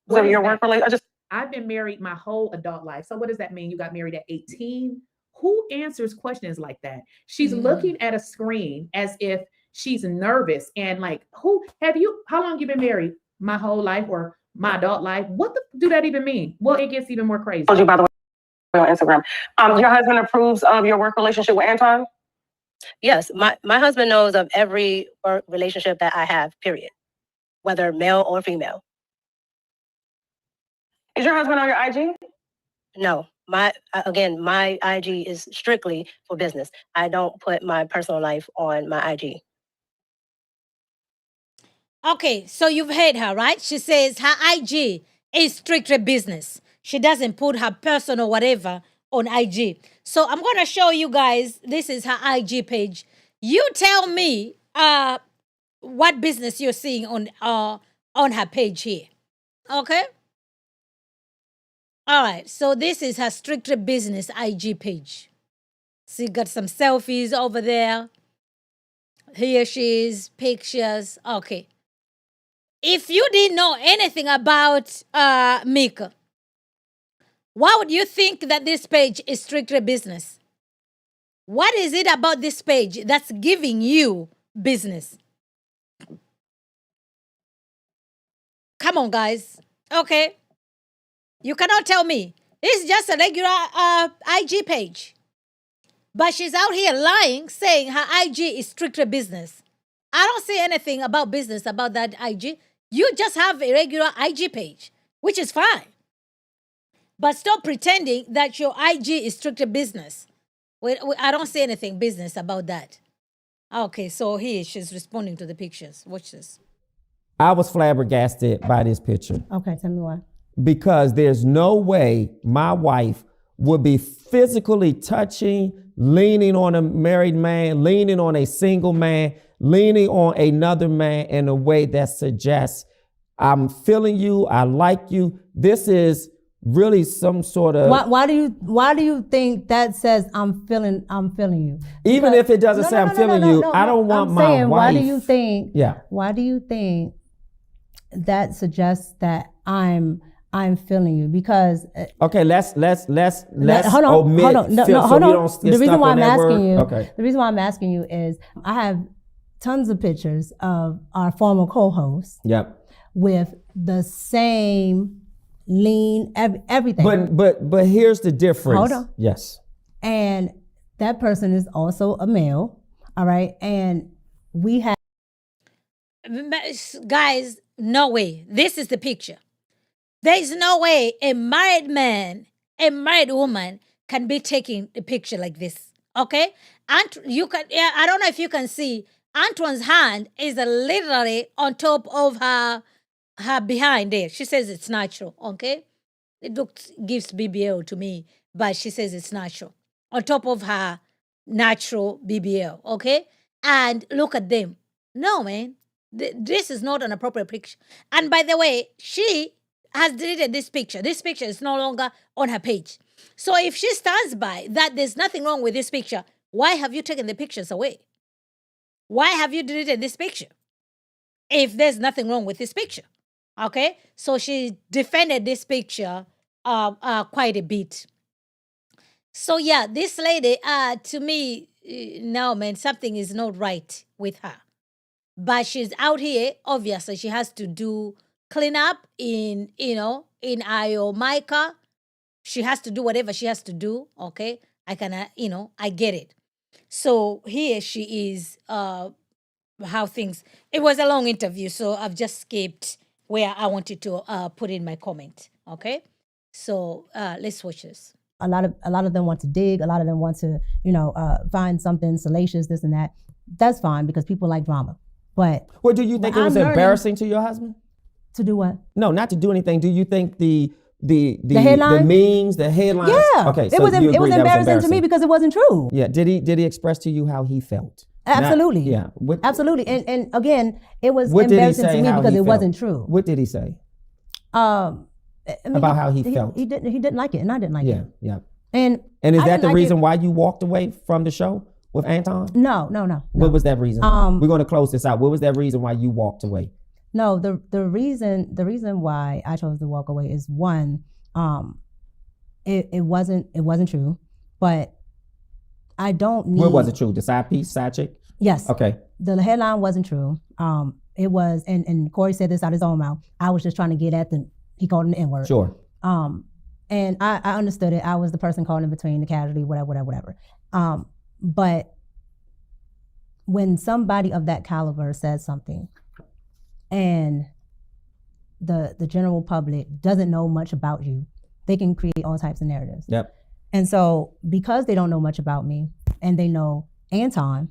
Speaker 6: So your work relationship.
Speaker 10: I've been married my whole adult life. So what does that mean? You got married at 18? Who answers questions like that? She's looking at a screen as if she's nervous and like, how long you been married? My whole life or my adult life? What do that even mean? Well, it gets even more crazy.
Speaker 6: Told you, by the way, on Instagram. Your husband approves of your work relationship with Anton? Yes, my husband knows of every work relationship that I have, period. Whether male or female. Is your husband on your IG? No. My IG is strictly for business. I don't put my personal life on my IG.
Speaker 1: Okay, so you've heard her, right? She says her IG is strictly business. She doesn't put her personal whatever on IG. So I'm gonna show you guys. This is her IG page. You tell me what business you're seeing on her page here. Okay. All right. So this is her strictly business IG page. So you got some selfies over there. Here she is, pictures. Okay. If you didn't know anything about Micca, why would you think that this page is strictly business? What is it about this page that's giving you business? Come on, guys. Okay. You cannot tell me. It's just a regular IG page. But she's out here lying, saying her IG is strictly business. I don't see anything about business about that IG. You just have a regular IG page, which is fine. But stop pretending that your IG is strictly business. I don't see anything business about that. Okay, so here she's responding to the pictures. Watch this.
Speaker 8: I was flabbergasted by this picture.
Speaker 7: Okay, tell me why.
Speaker 8: Because there's no way my wife would be physically touching, leaning on a married man, leaning on a single man, leaning on another man in a way that suggests I'm feeling you, I like you. This is really some sort of
Speaker 7: why do you think that says I'm feeling you?
Speaker 8: Even if it doesn't say I'm feeling you, I don't want my
Speaker 7: saying,
Speaker 8: wife.
Speaker 7: Why do you think?
Speaker 8: Yeah.
Speaker 7: Why do you think that suggests that I'm feeling you? Because
Speaker 8: okay, let's
Speaker 7: hold on,
Speaker 8: omit
Speaker 7: hold on. No,
Speaker 8: feel,
Speaker 7: no,
Speaker 8: so
Speaker 7: hold
Speaker 8: we
Speaker 7: on.
Speaker 8: don't
Speaker 7: The
Speaker 8: get
Speaker 7: reason
Speaker 8: stuck
Speaker 7: why
Speaker 8: on
Speaker 7: I'm
Speaker 8: that
Speaker 7: asking
Speaker 8: word.
Speaker 7: you,
Speaker 8: Okay.
Speaker 7: the reason why I'm asking you is I have tons of pictures of our former co-hosts.
Speaker 8: Yep.
Speaker 7: With the same lean, everything.
Speaker 8: But here's the difference.
Speaker 7: Hold on.
Speaker 8: Yes.
Speaker 7: And that person is also a male. All right. And we have.
Speaker 1: Guys, no way. This is the picture. There's no way a married man, a married woman can be taking a picture like this. Okay? You can. I don't know if you can see. Anton's hand is literally on top of her behind there. She says it's natural, okay? It gives BBL to me, but she says it's natural. On top of her natural BBL, okay? And look at them. No, man. This is not an appropriate picture. And by the way, she has deleted this picture. This picture is no longer on her page. So if she stands by that there's nothing wrong with this picture, why have you taken the pictures away? Why have you deleted this picture? If there's nothing wrong with this picture. Okay? So she defended this picture quite a bit. So yeah, this lady, to me, no man, something is not right with her. But she's out here, obviously she has to do cleanup in IO Micca. She has to do whatever she has to do, okay? I get it. So here she is, how things, it was a long interview, so I've just skipped where I wanted to put in my comment, okay? So let's watch this.
Speaker 7: A lot of them want to dig. A lot of them want to, find something salacious, this and that. That's fine because people like drama. But
Speaker 8: well, do you think it was embarrassing to your husband?
Speaker 7: To do what?
Speaker 8: No, not to do anything. Do you think the
Speaker 7: headline?
Speaker 8: the memes, the headlines?
Speaker 7: Yeah.
Speaker 8: Okay.
Speaker 7: It was embarrassing to me because it wasn't true.
Speaker 8: Yeah. Did he express to you how he felt?
Speaker 7: Absolutely. Absolutely. And again, it was embarrassing to me because it wasn't true.
Speaker 8: What did he say? About how he felt.
Speaker 7: He didn't like it, and I didn't like it.
Speaker 8: Yeah.
Speaker 7: And
Speaker 8: is that the reason why you walked away from the show with Anton?
Speaker 7: No.
Speaker 8: What was that reason? We're going to close this out. What was that reason why you walked away?
Speaker 7: No, the reason why I chose to walk away is one, it wasn't true, but I don't need.
Speaker 8: What wasn't true? The side chick?
Speaker 7: Yes.
Speaker 8: Okay.
Speaker 7: The headline wasn't true. It was, and Corey said this out of his own mouth. I was just trying to get at he called him the N-word.
Speaker 8: Sure.
Speaker 7: And I understood it. I was the person caught in between, the casualty, whatever. But when somebody of that caliber says something, and the general public doesn't know much about you, they can create all types of narratives.
Speaker 8: Yep.
Speaker 7: And so because they don't know much about me and they know Anton,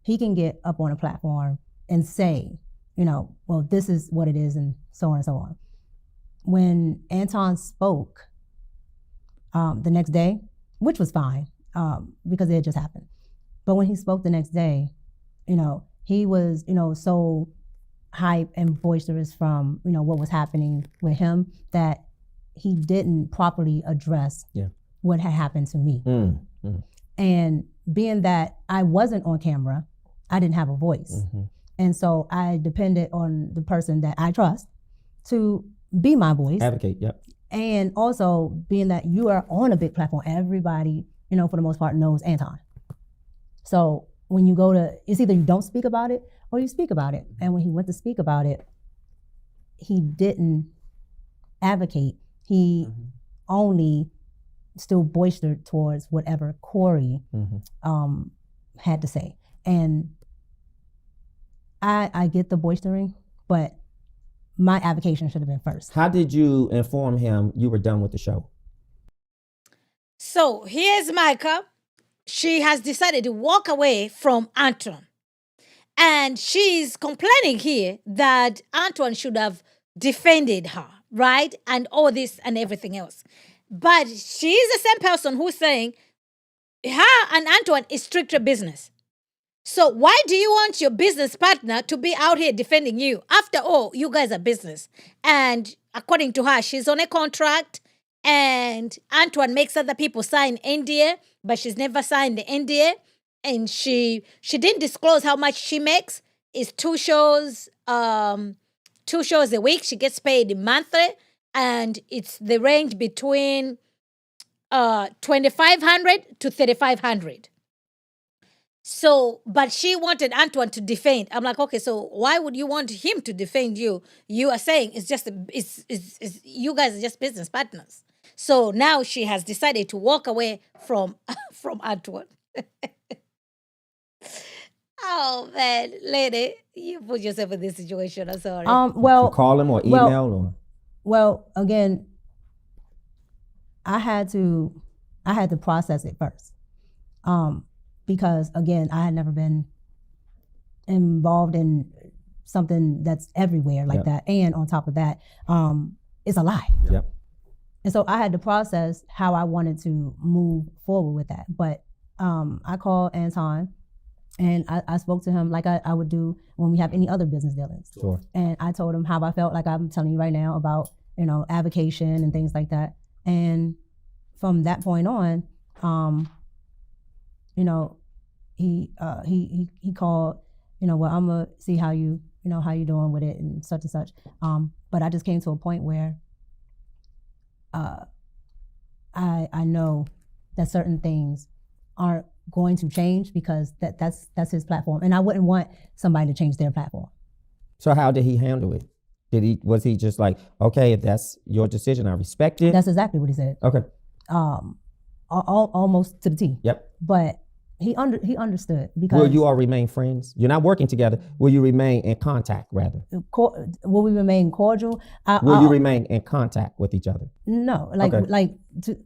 Speaker 7: he can get up on a platform and say, well, this is what it is, and so on and so on. When Anton spoke the next day, which was fine because it had just happened, but when he spoke the next day, he was, so hype and boisterous from, what was happening with him that he didn't properly address what had happened to me. And being that I wasn't on camera, I didn't have a voice. And so I depended on the person that I trust to be my voice.
Speaker 8: Advocate, yep.
Speaker 7: And also being that you are on a big platform, everybody, for the most part knows Anton. So when you go to, it's either you don't speak about it or you speak about it. And when he went to speak about it, he didn't advocate. He only still boistered towards whatever Corey had to say. And I get the boistering, but my avocation should have been first.
Speaker 8: How did you inform him you were done with the show?
Speaker 1: So here's Micca. She has decided to walk away from Anton. And she's complaining here that Anton should have defended her, right? And all this and everything else. But she's the same person who's saying her and Anton is strictly business. So why do you want your business partner to be out here defending you? After all, you guys are business. And according to her, she's on a contract and Antoine makes other people sign NDA, but she's never signed the NDA. And she didn't disclose how much she makes. It's 2 shows a week. She gets paid monthly. And it's the range between $2,500 to $3,500. So, but she wanted Antoine to defend. I'm like, okay, so why would you want him to defend you? You are saying it's just, you guys are just business partners. So now she has decided to walk away from Antoine. Oh man, lady, you put yourself in this situation. I'm sorry.
Speaker 7: Well,
Speaker 8: you call him or email or?
Speaker 7: Well, again, I had to process it first. Because again, I had never been involved in something that's everywhere like that. And on top of that, it's a lie.
Speaker 8: Yep.
Speaker 7: And so I had to process how I wanted to move forward with that. But I called Anton and I spoke to him like I would do when we have any other business dealings.
Speaker 8: Sure.
Speaker 7: And I told him how I felt, like I'm telling you right now about, avocation and things like that. And from that point on, he called, well, I'm gonna see how you doing with it and such and such. But I just came to a point where I know that certain things aren't going to change because that's his platform, and I wouldn't want somebody to change their platform.
Speaker 8: So how did he handle it? Was he just like, okay, if that's your decision, I respect it?
Speaker 7: That's exactly what he said.
Speaker 8: Okay.
Speaker 7: Almost to the T.
Speaker 8: Yep.
Speaker 7: But he understood because.
Speaker 8: Will you all remain friends? You're not working together. Will you remain in contact rather?
Speaker 7: Will we remain cordial?
Speaker 8: Will you remain in contact with each other?
Speaker 7: No,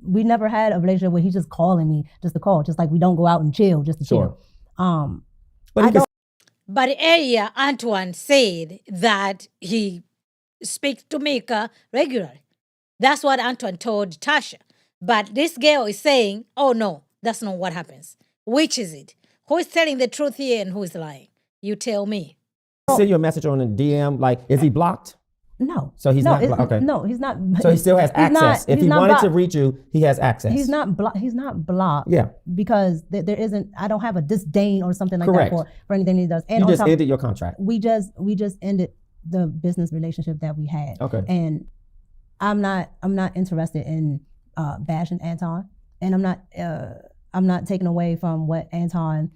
Speaker 7: we never had a relationship where he's just calling me just to call, just like we don't go out and chill just to chill.
Speaker 1: But earlier, Antoine said that he speaks to Micca regularly. That's what Antoine told Tasha. But this girl is saying, oh no, that's not what happens. Which is it? Who is telling the truth here and who is lying? You tell me.
Speaker 8: Send you a message on the DM, like, is he blocked?
Speaker 7: No.
Speaker 8: So he's not blocked? Okay.
Speaker 7: No, he's not.
Speaker 8: So he still has access. If he wanted to reach you, he has access.
Speaker 7: He's not blocked. He's not blocked.
Speaker 8: Yeah.
Speaker 7: Because there isn't, I don't have a disdain or something like
Speaker 8: Correct.
Speaker 7: that for anything he does. And
Speaker 8: you just ended your contract.
Speaker 7: We just ended the business relationship that we had.
Speaker 8: Okay.
Speaker 7: And I'm not interested in bashing Anton, and I'm not taking away from what Anton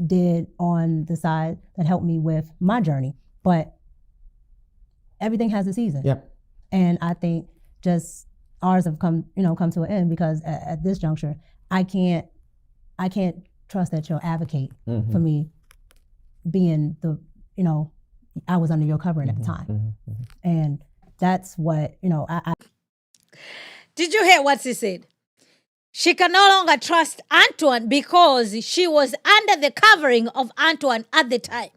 Speaker 7: did on the side that helped me with my journey, but everything has a season.
Speaker 8: Yep.
Speaker 7: And I think just ours have come to an end because at this juncture, I can't trust that you'll advocate for me being I was under your covering at the time. And that's what, I
Speaker 1: Did you hear what she said? She can no longer trust Antoine because she was under the covering of Antoine at the time.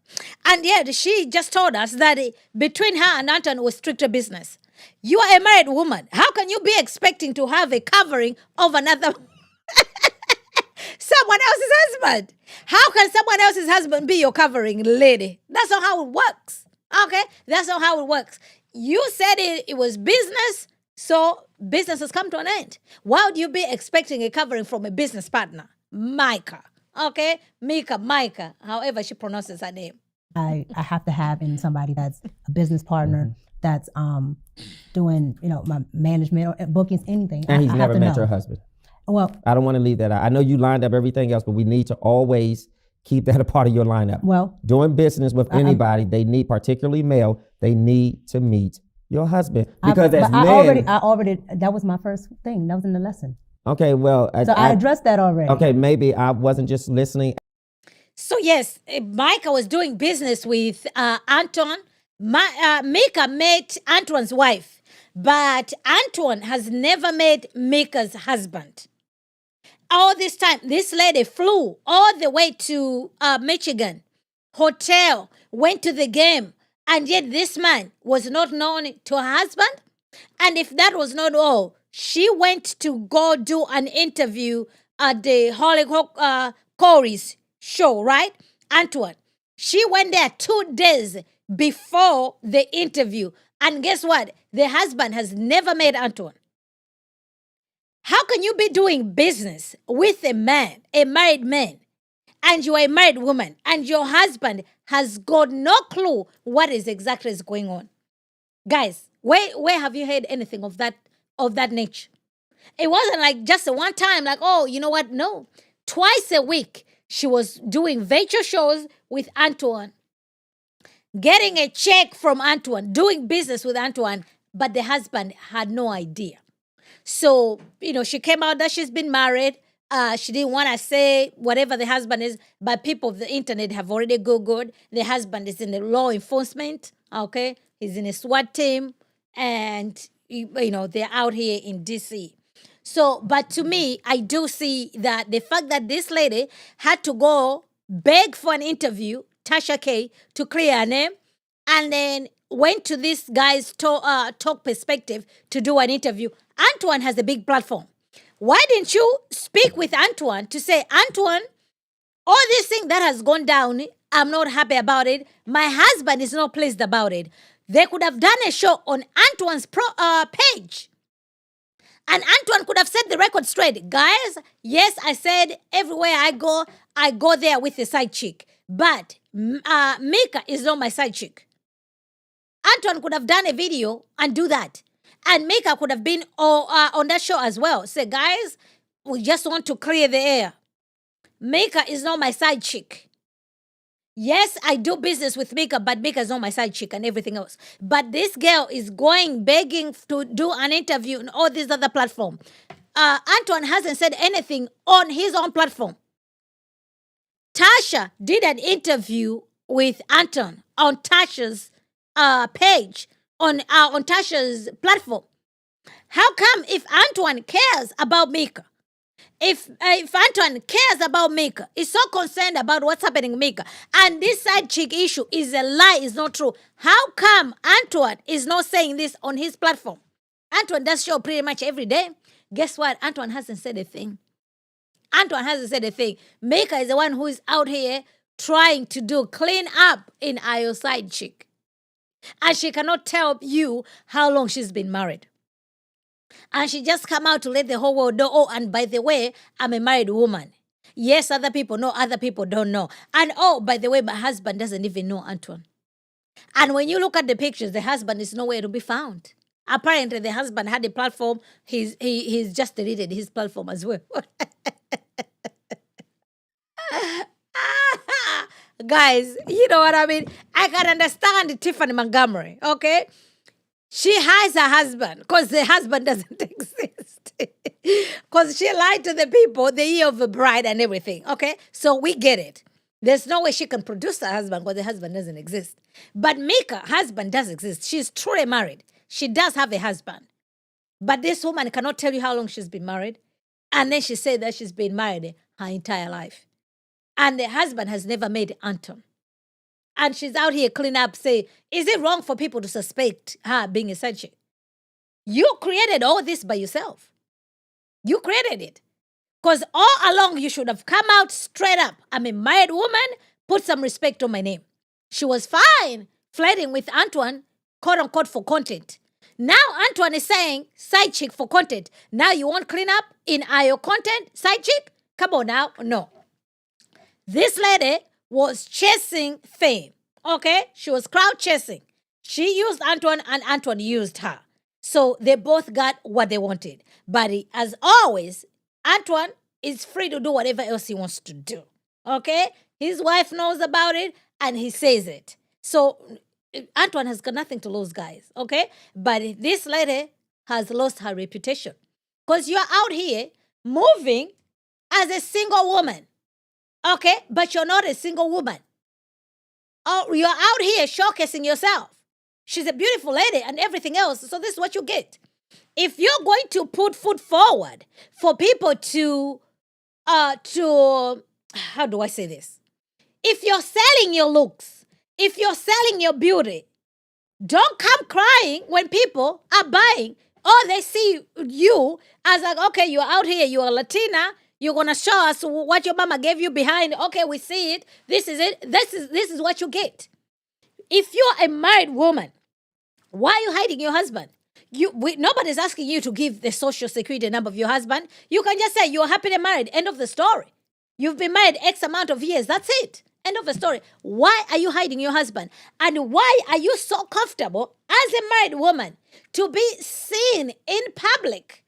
Speaker 1: And yet she just told us that between her and Antoine was stricter business. You are a married woman. How can you be expecting to have a covering of another someone else's husband? How can someone else's husband be your covering, lady? That's not how it works. Okay? That's not how it works. You said it was business, so business has come to an end. Why would you be expecting a covering from a business partner? Micca. Okay? Micca, however she pronounces her name.
Speaker 7: I have to have in somebody that's a business partner that's doing, my management or bookings, anything.
Speaker 8: And he's
Speaker 7: I
Speaker 8: never
Speaker 7: have to
Speaker 8: met
Speaker 7: know.
Speaker 8: your husband.
Speaker 7: Well,
Speaker 8: I don't want to leave that out. I know you lined up everything else, but we need to always keep that a part of your lineup.
Speaker 7: Well,
Speaker 8: doing business with anybody, they need, particularly male, they need to meet your husband. Because as men,
Speaker 7: I already, that was my first thing. That was in the lesson.
Speaker 8: Okay, well.
Speaker 7: So I addressed that already.
Speaker 8: Okay, maybe I wasn't just listening.
Speaker 1: So yes, Micah was doing business with Anton. Micah met Antoine's wife, but Anton has never met Micah's husband. All this time, this lady flew all the way to Michigan, hotel, went to the game, and yet this man was not known to her husband. And if that was not all, she went to go do an interview at the Holly Corey's show, right? Antoine. She went there 2 days before the interview. And guess what? The husband has never met Antoine. How can you be doing business with a man, a married man, and you are a married woman, and your husband has got no clue what is exactly is going on? Guys, where have you heard anything of that nature? It wasn't like just a one time, like, oh, you know what? No. Twice a week, she was doing virtual shows with Antoine, getting a check from Antoine, doing business with Antoine, but the husband had no idea. So, she came out that she's been married. She didn't want to say whatever the husband is, but people of the internet have already Googled. The husband is in the law enforcement, okay? He's in a SWAT team, and, they're out here in D.C. So, but to me, I do see that the fact that this lady had to go beg for an interview, Tasha K, to clear her name, and then went to this guy's talk perspective to do an interview. Antoine has a big platform. Why didn't you speak with Antoine to say, Antoine, all this thing that has gone down, I'm not happy about it. My husband is not pleased about it. They could have done a show on Antoine's page. And Antoine could have set the record straight. Guys, yes, I said everywhere I go there with a side chick. But Micca is not my side chick. Antoine could have done a video and do that. And Micca could have been on that show as well. Say, guys, we just want to clear the air. Micca is not my side chick. Yes, I do business with Micca, but Micca is not my side chick and everything else. But this girl is going begging to do an interview on all these other platforms. Antoine hasn't said anything on his own platform. Tasha did an interview with Anton on Tasha's page, on Tasha's platform. How come if Antoine cares about Micca, if Antoine cares about Micca, is so concerned about what's happening to Micca, and this side chick issue is a lie, is not true, how come Antoine is not saying this on his platform? Antoine does show pretty much every day. Guess what? Antoine hasn't said a thing. Antoine hasn't said a thing. Micca is the one who is out here trying to do clean up in Io's side chick. And she cannot tell you how long she's been married. And she just come out to let the whole world know, oh, and by the way, I'm a married woman. Yes, other people know, other people don't know. And oh, by the way, my husband doesn't even know Antoine. And when you look at the pictures, the husband is nowhere to be found. Apparently, the husband had a platform. He's just deleted his platform as well. Guys, you know what I mean? I can understand Tiffany Montgomery, okay? She hides her husband because the husband doesn't exist. Because she lied to the people the year of the bride and everything, okay? So we get it. There's no way she can produce her husband because the husband doesn't exist. But Micca's husband does exist. She's truly married. She does have a husband. But this woman cannot tell you how long she's been married. And then she said that she's been married her entire life. And the husband has never met Anton. And she's out here cleaning up, say, is it wrong for people to suspect her being a side chick? You created all this by yourself. You created it. Because all along you should have come out straight up. I'm a married woman, put some respect on my name. She was fine flirting with Antoine, quote unquote, for content. Now Antoine is saying side chick for content. Now you want clean up in your content, side chick? Come on now. No. This lady was chasing fame. Okay? She was crowd chasing. She used Antoine and Antoine used her. So they both got what they wanted. But as always, Antoine is free to do whatever else he wants to do. Okay? His wife knows about it and he says it. So Antoine has got nothing to lose, guys. Okay? But this lady has lost her reputation. Because you're out here moving as a single woman. Okay? But you're not a single woman. Oh, you're out here showcasing yourself. She's a beautiful lady and everything else. So this is what you get. If you're going to put foot forward for people to how do I say this? If you're selling your looks, if you're selling your beauty, don't come crying when people are buying. Or they see you as like, okay, you're out here, you're a Latina, you're gonna show us what your mama gave you behind. Okay, we see it. This is it. This is what you get. If you're a married woman, why are you hiding your husband? Nobody's asking you to give the social security number of your husband. You can just say you're happily married. End of the story. You've been married X amount of years. That's it. End of the story. Why are you hiding your husband? And why are you so comfortable as a married woman to be seen in public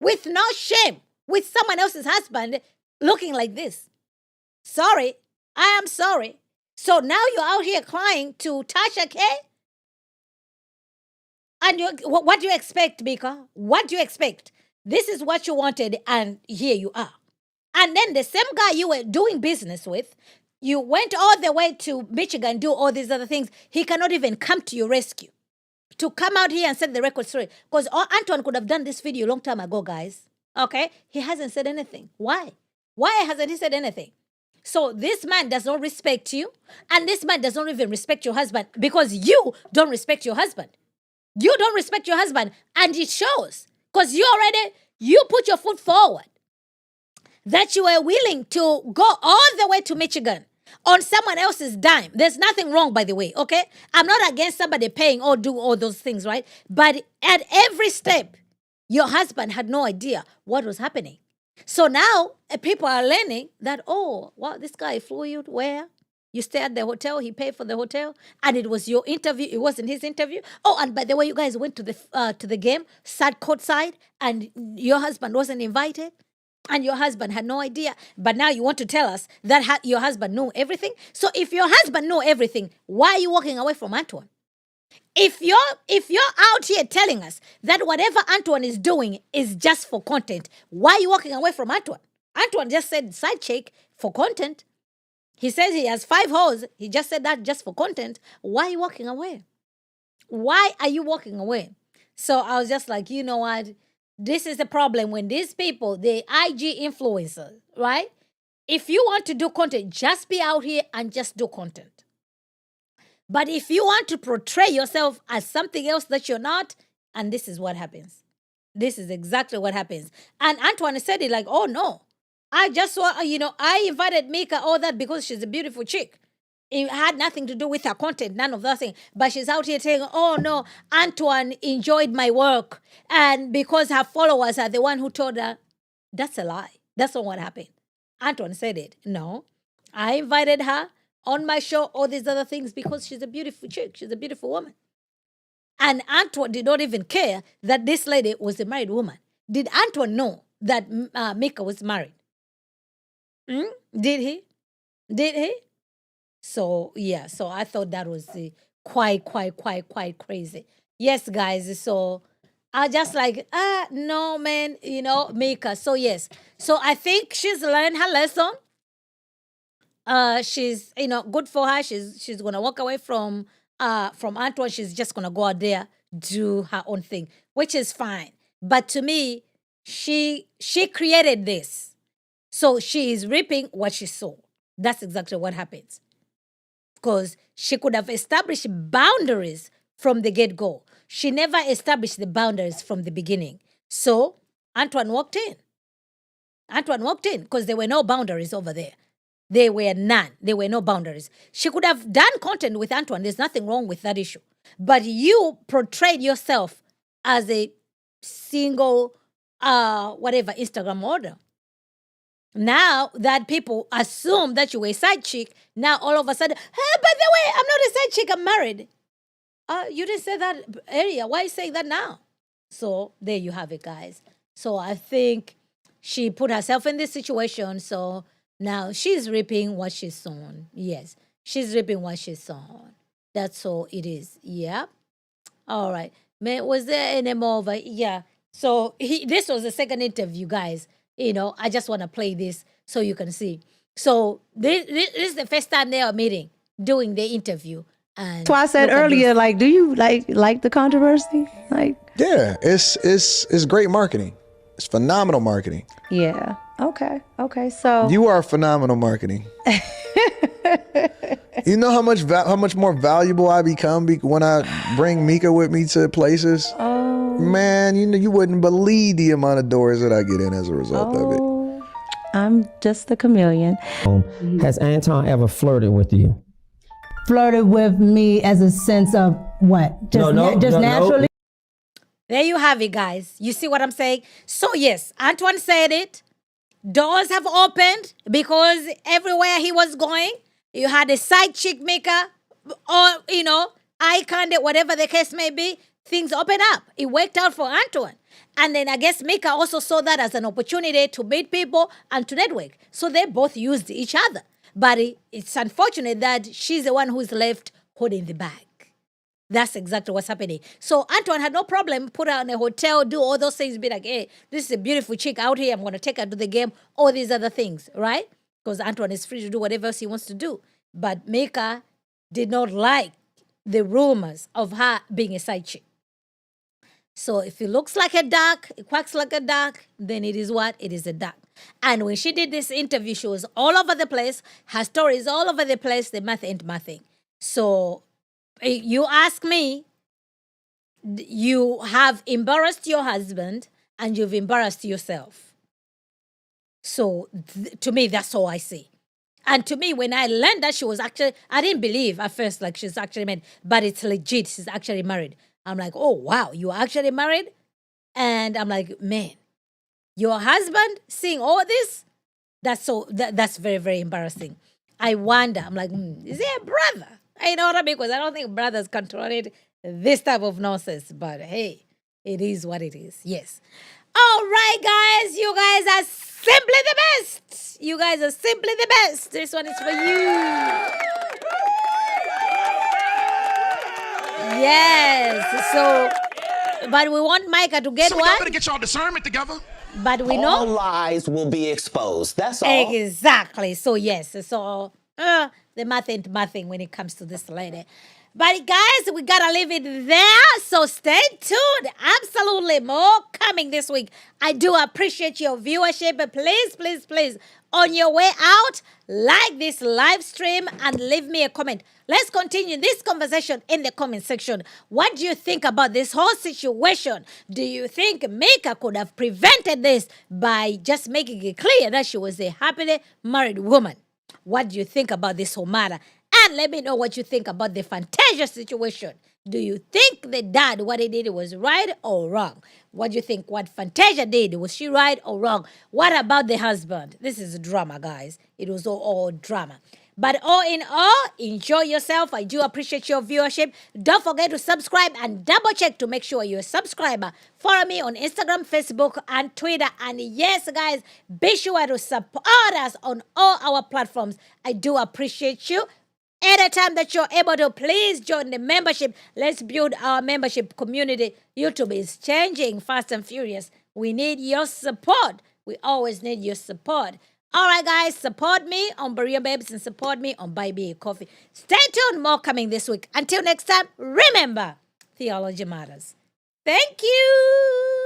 Speaker 1: with no shame with someone else's husband looking like this? Sorry. I am sorry. So now you're out here crying to Tasha K? And what do you expect, Micca? What do you expect? This is what you wanted, and here you are. And then the same guy you were doing business with, you went all the way to Michigan, do all these other things. He cannot even come to your rescue to come out here and set the record straight. Because Anton could have done this video a long time ago, guys. Okay? He hasn't said anything. Why? Why hasn't he said anything? So this man does not respect you, and this man does not even respect your husband because you don't respect your husband. You don't respect your husband, and it shows because you put your foot forward that you were willing to go all the way to Michigan on someone else's dime. There's nothing wrong, by the way, okay? I'm not against somebody paying or do all those things, right? But at every step, your husband had no idea what was happening. So now people are learning that, oh, wow, this guy flew you where? You stay at the hotel, he paid for the hotel, and it was your interview, it wasn't his interview. Oh, and by the way, you guys went to the game, sat courtside, and your husband wasn't invited, and your husband had no idea. But now you want to tell us that your husband knew everything? So if your husband knew everything, why are you walking away from Antoine? If you're out here telling us that whatever Antoine is doing is just for content, why are you walking away from Antoine? Antoine just said side chick for content. He says he has 5 hoes. He just said that just for content. Why are you walking away? Why are you walking away? So I was just like, you know what? This is the problem when these people, the IG influencers, right? If you want to do content, just be out here and just do content. But if you want to portray yourself as something else that you're not, and this is what happens. This is exactly what happens. And Antoine said it like, oh no. I just saw, I invited Micca, all that, because she's a beautiful chick. It had nothing to do with her content, none of those things. But she's out here saying, oh no, Antoine enjoyed my work. And because her followers are the one who told her, that's a lie. That's not what happened. Antoine said it. No, I invited her on my show, all these other things, because she's a beautiful chick. She's a beautiful woman. And Antoine did not even care that this lady was a married woman. Did Antoine know that Micca was married? Did he? Did he? So, yeah. So I thought that was quite crazy. Yes, guys. So I just like, no, man, Micca. So, yes. So I think she's learned her lesson. She's, good for her. She's going to walk away from Antoine. She's just going to go out there, do her own thing, which is fine. But to me, She created this. So she is reaping what she sowed. That's exactly what happens. Because she could have established boundaries from the get-go. She never established the boundaries from the beginning. So Antoine walked in. Antoine walked in because there were no boundaries over there. There were none. There were no boundaries. She could have done content with Antoine. There's nothing wrong with that issue. But you portrayed yourself as a single, whatever, Instagram model. Now that people assume that you were a side chick, now all of a sudden, hey, by the way, I'm not a side chick, I'm married. You didn't say that earlier. Why are you saying that now? So there you have it, guys. So I think she put herself in this situation. So now she's reaping what she's sown. Yes, she's reaping what she's sown. That's all it is. Yeah. All right. Man, was there any more of a, yeah. So this was the second interview, guys. I just want to play this so you can see. So this is the first time they are meeting, doing the interview. And
Speaker 12: So I said
Speaker 1: look at
Speaker 12: earlier,
Speaker 1: this.
Speaker 12: like, do you like the controversy? Like,
Speaker 11: Yeah, it's great marketing. It's phenomenal marketing.
Speaker 12: yeah. Okay. So
Speaker 11: You are phenomenal marketing. You know how much more valuable I become when I bring Micca with me to places. Man, you wouldn't believe the amount of doors that I get in as a result of it.
Speaker 12: I'm just a chameleon.
Speaker 8: Has Anton ever flirted with you?
Speaker 7: Flirted with me as a sense of what? Just
Speaker 8: No.
Speaker 7: naturally?
Speaker 1: There you have it, guys. You see what I'm saying? So yes, Antoine said it. Doors have opened because everywhere he was going, you had a side chick maker or, eye contact, whatever the case may be, things open up. It worked out for Antoine. And then I guess Micca also saw that as an opportunity to meet people and to network. So they both used each other. But it's unfortunate that she's the one who's left holding the bag. That's exactly what's happening. So Antoine had no problem put her in a hotel, do all those things, be like, hey, this is a beautiful chick out here. I'm going to take her to the game, all these other things, right? Because Antoine is free to do whatever else he wants to do. But Micca did not like the rumors of her being a side chick. So if it looks like a duck, it quacks like a duck, then it is what? It is a duck. And when she did this interview, she was all over the place. Her story is all over the place. The math ain't mathing. So you ask me, you have embarrassed your husband and you've embarrassed yourself. So to me, that's all I see. And to me, when I learned that she was actually, I didn't believe at first, like she's actually married, but it's legit. She's actually married. I'm like, oh, wow, you actually married? And I'm like, man, your husband seeing all this? That's very, very embarrassing. I wonder, I'm like, is he a brother? You know what I mean? Because I don't think brothers can tolerate this type of nonsense. But hey, it is what it is. Yes. All right, guys. You guys are simply the best. You guys are simply the best. This one is for you. Yes. So, but we want Micca to get
Speaker 5: So
Speaker 1: what?
Speaker 5: y'all better get y'all discernment together.
Speaker 1: But we
Speaker 13: All
Speaker 1: know.
Speaker 13: lies will be exposed. That's all.
Speaker 1: Exactly. So yes. So the math ain't mathing when it comes to this lady. But guys, we gotta leave it there. So stay tuned. Absolutely more coming this week. I do appreciate your viewership. But please, please, please, on your way out, like this live stream and leave me a comment. Let's continue this conversation in the comment section. What do you think about this whole situation? Do you think Micca could have prevented this by just making it clear that she was a happily married woman? What do you think about this whole matter? And let me know what you think about the Fantasia situation. Do you think the dad, what he did was right or wrong? What do you think what Fantasia did? Was she right or wrong? What about the husband? This is drama, guys. It was all drama. But all in all, enjoy yourself. I do appreciate your viewership. Don't forget to subscribe and double check to make sure you're a subscriber. Follow me on Instagram, Facebook, and Twitter. And yes, guys, be sure to support us on all our platforms. I do appreciate you. Anytime that you're able to, please join the membership. Let's build our membership community. YouTube is changing fast and furious. We need your support. We always need your support. All right, guys, support me on Barrino Babes and support me on Buy Me a Coffee. Stay tuned. More coming this week. Until next time, remember, theology matters. Thank you.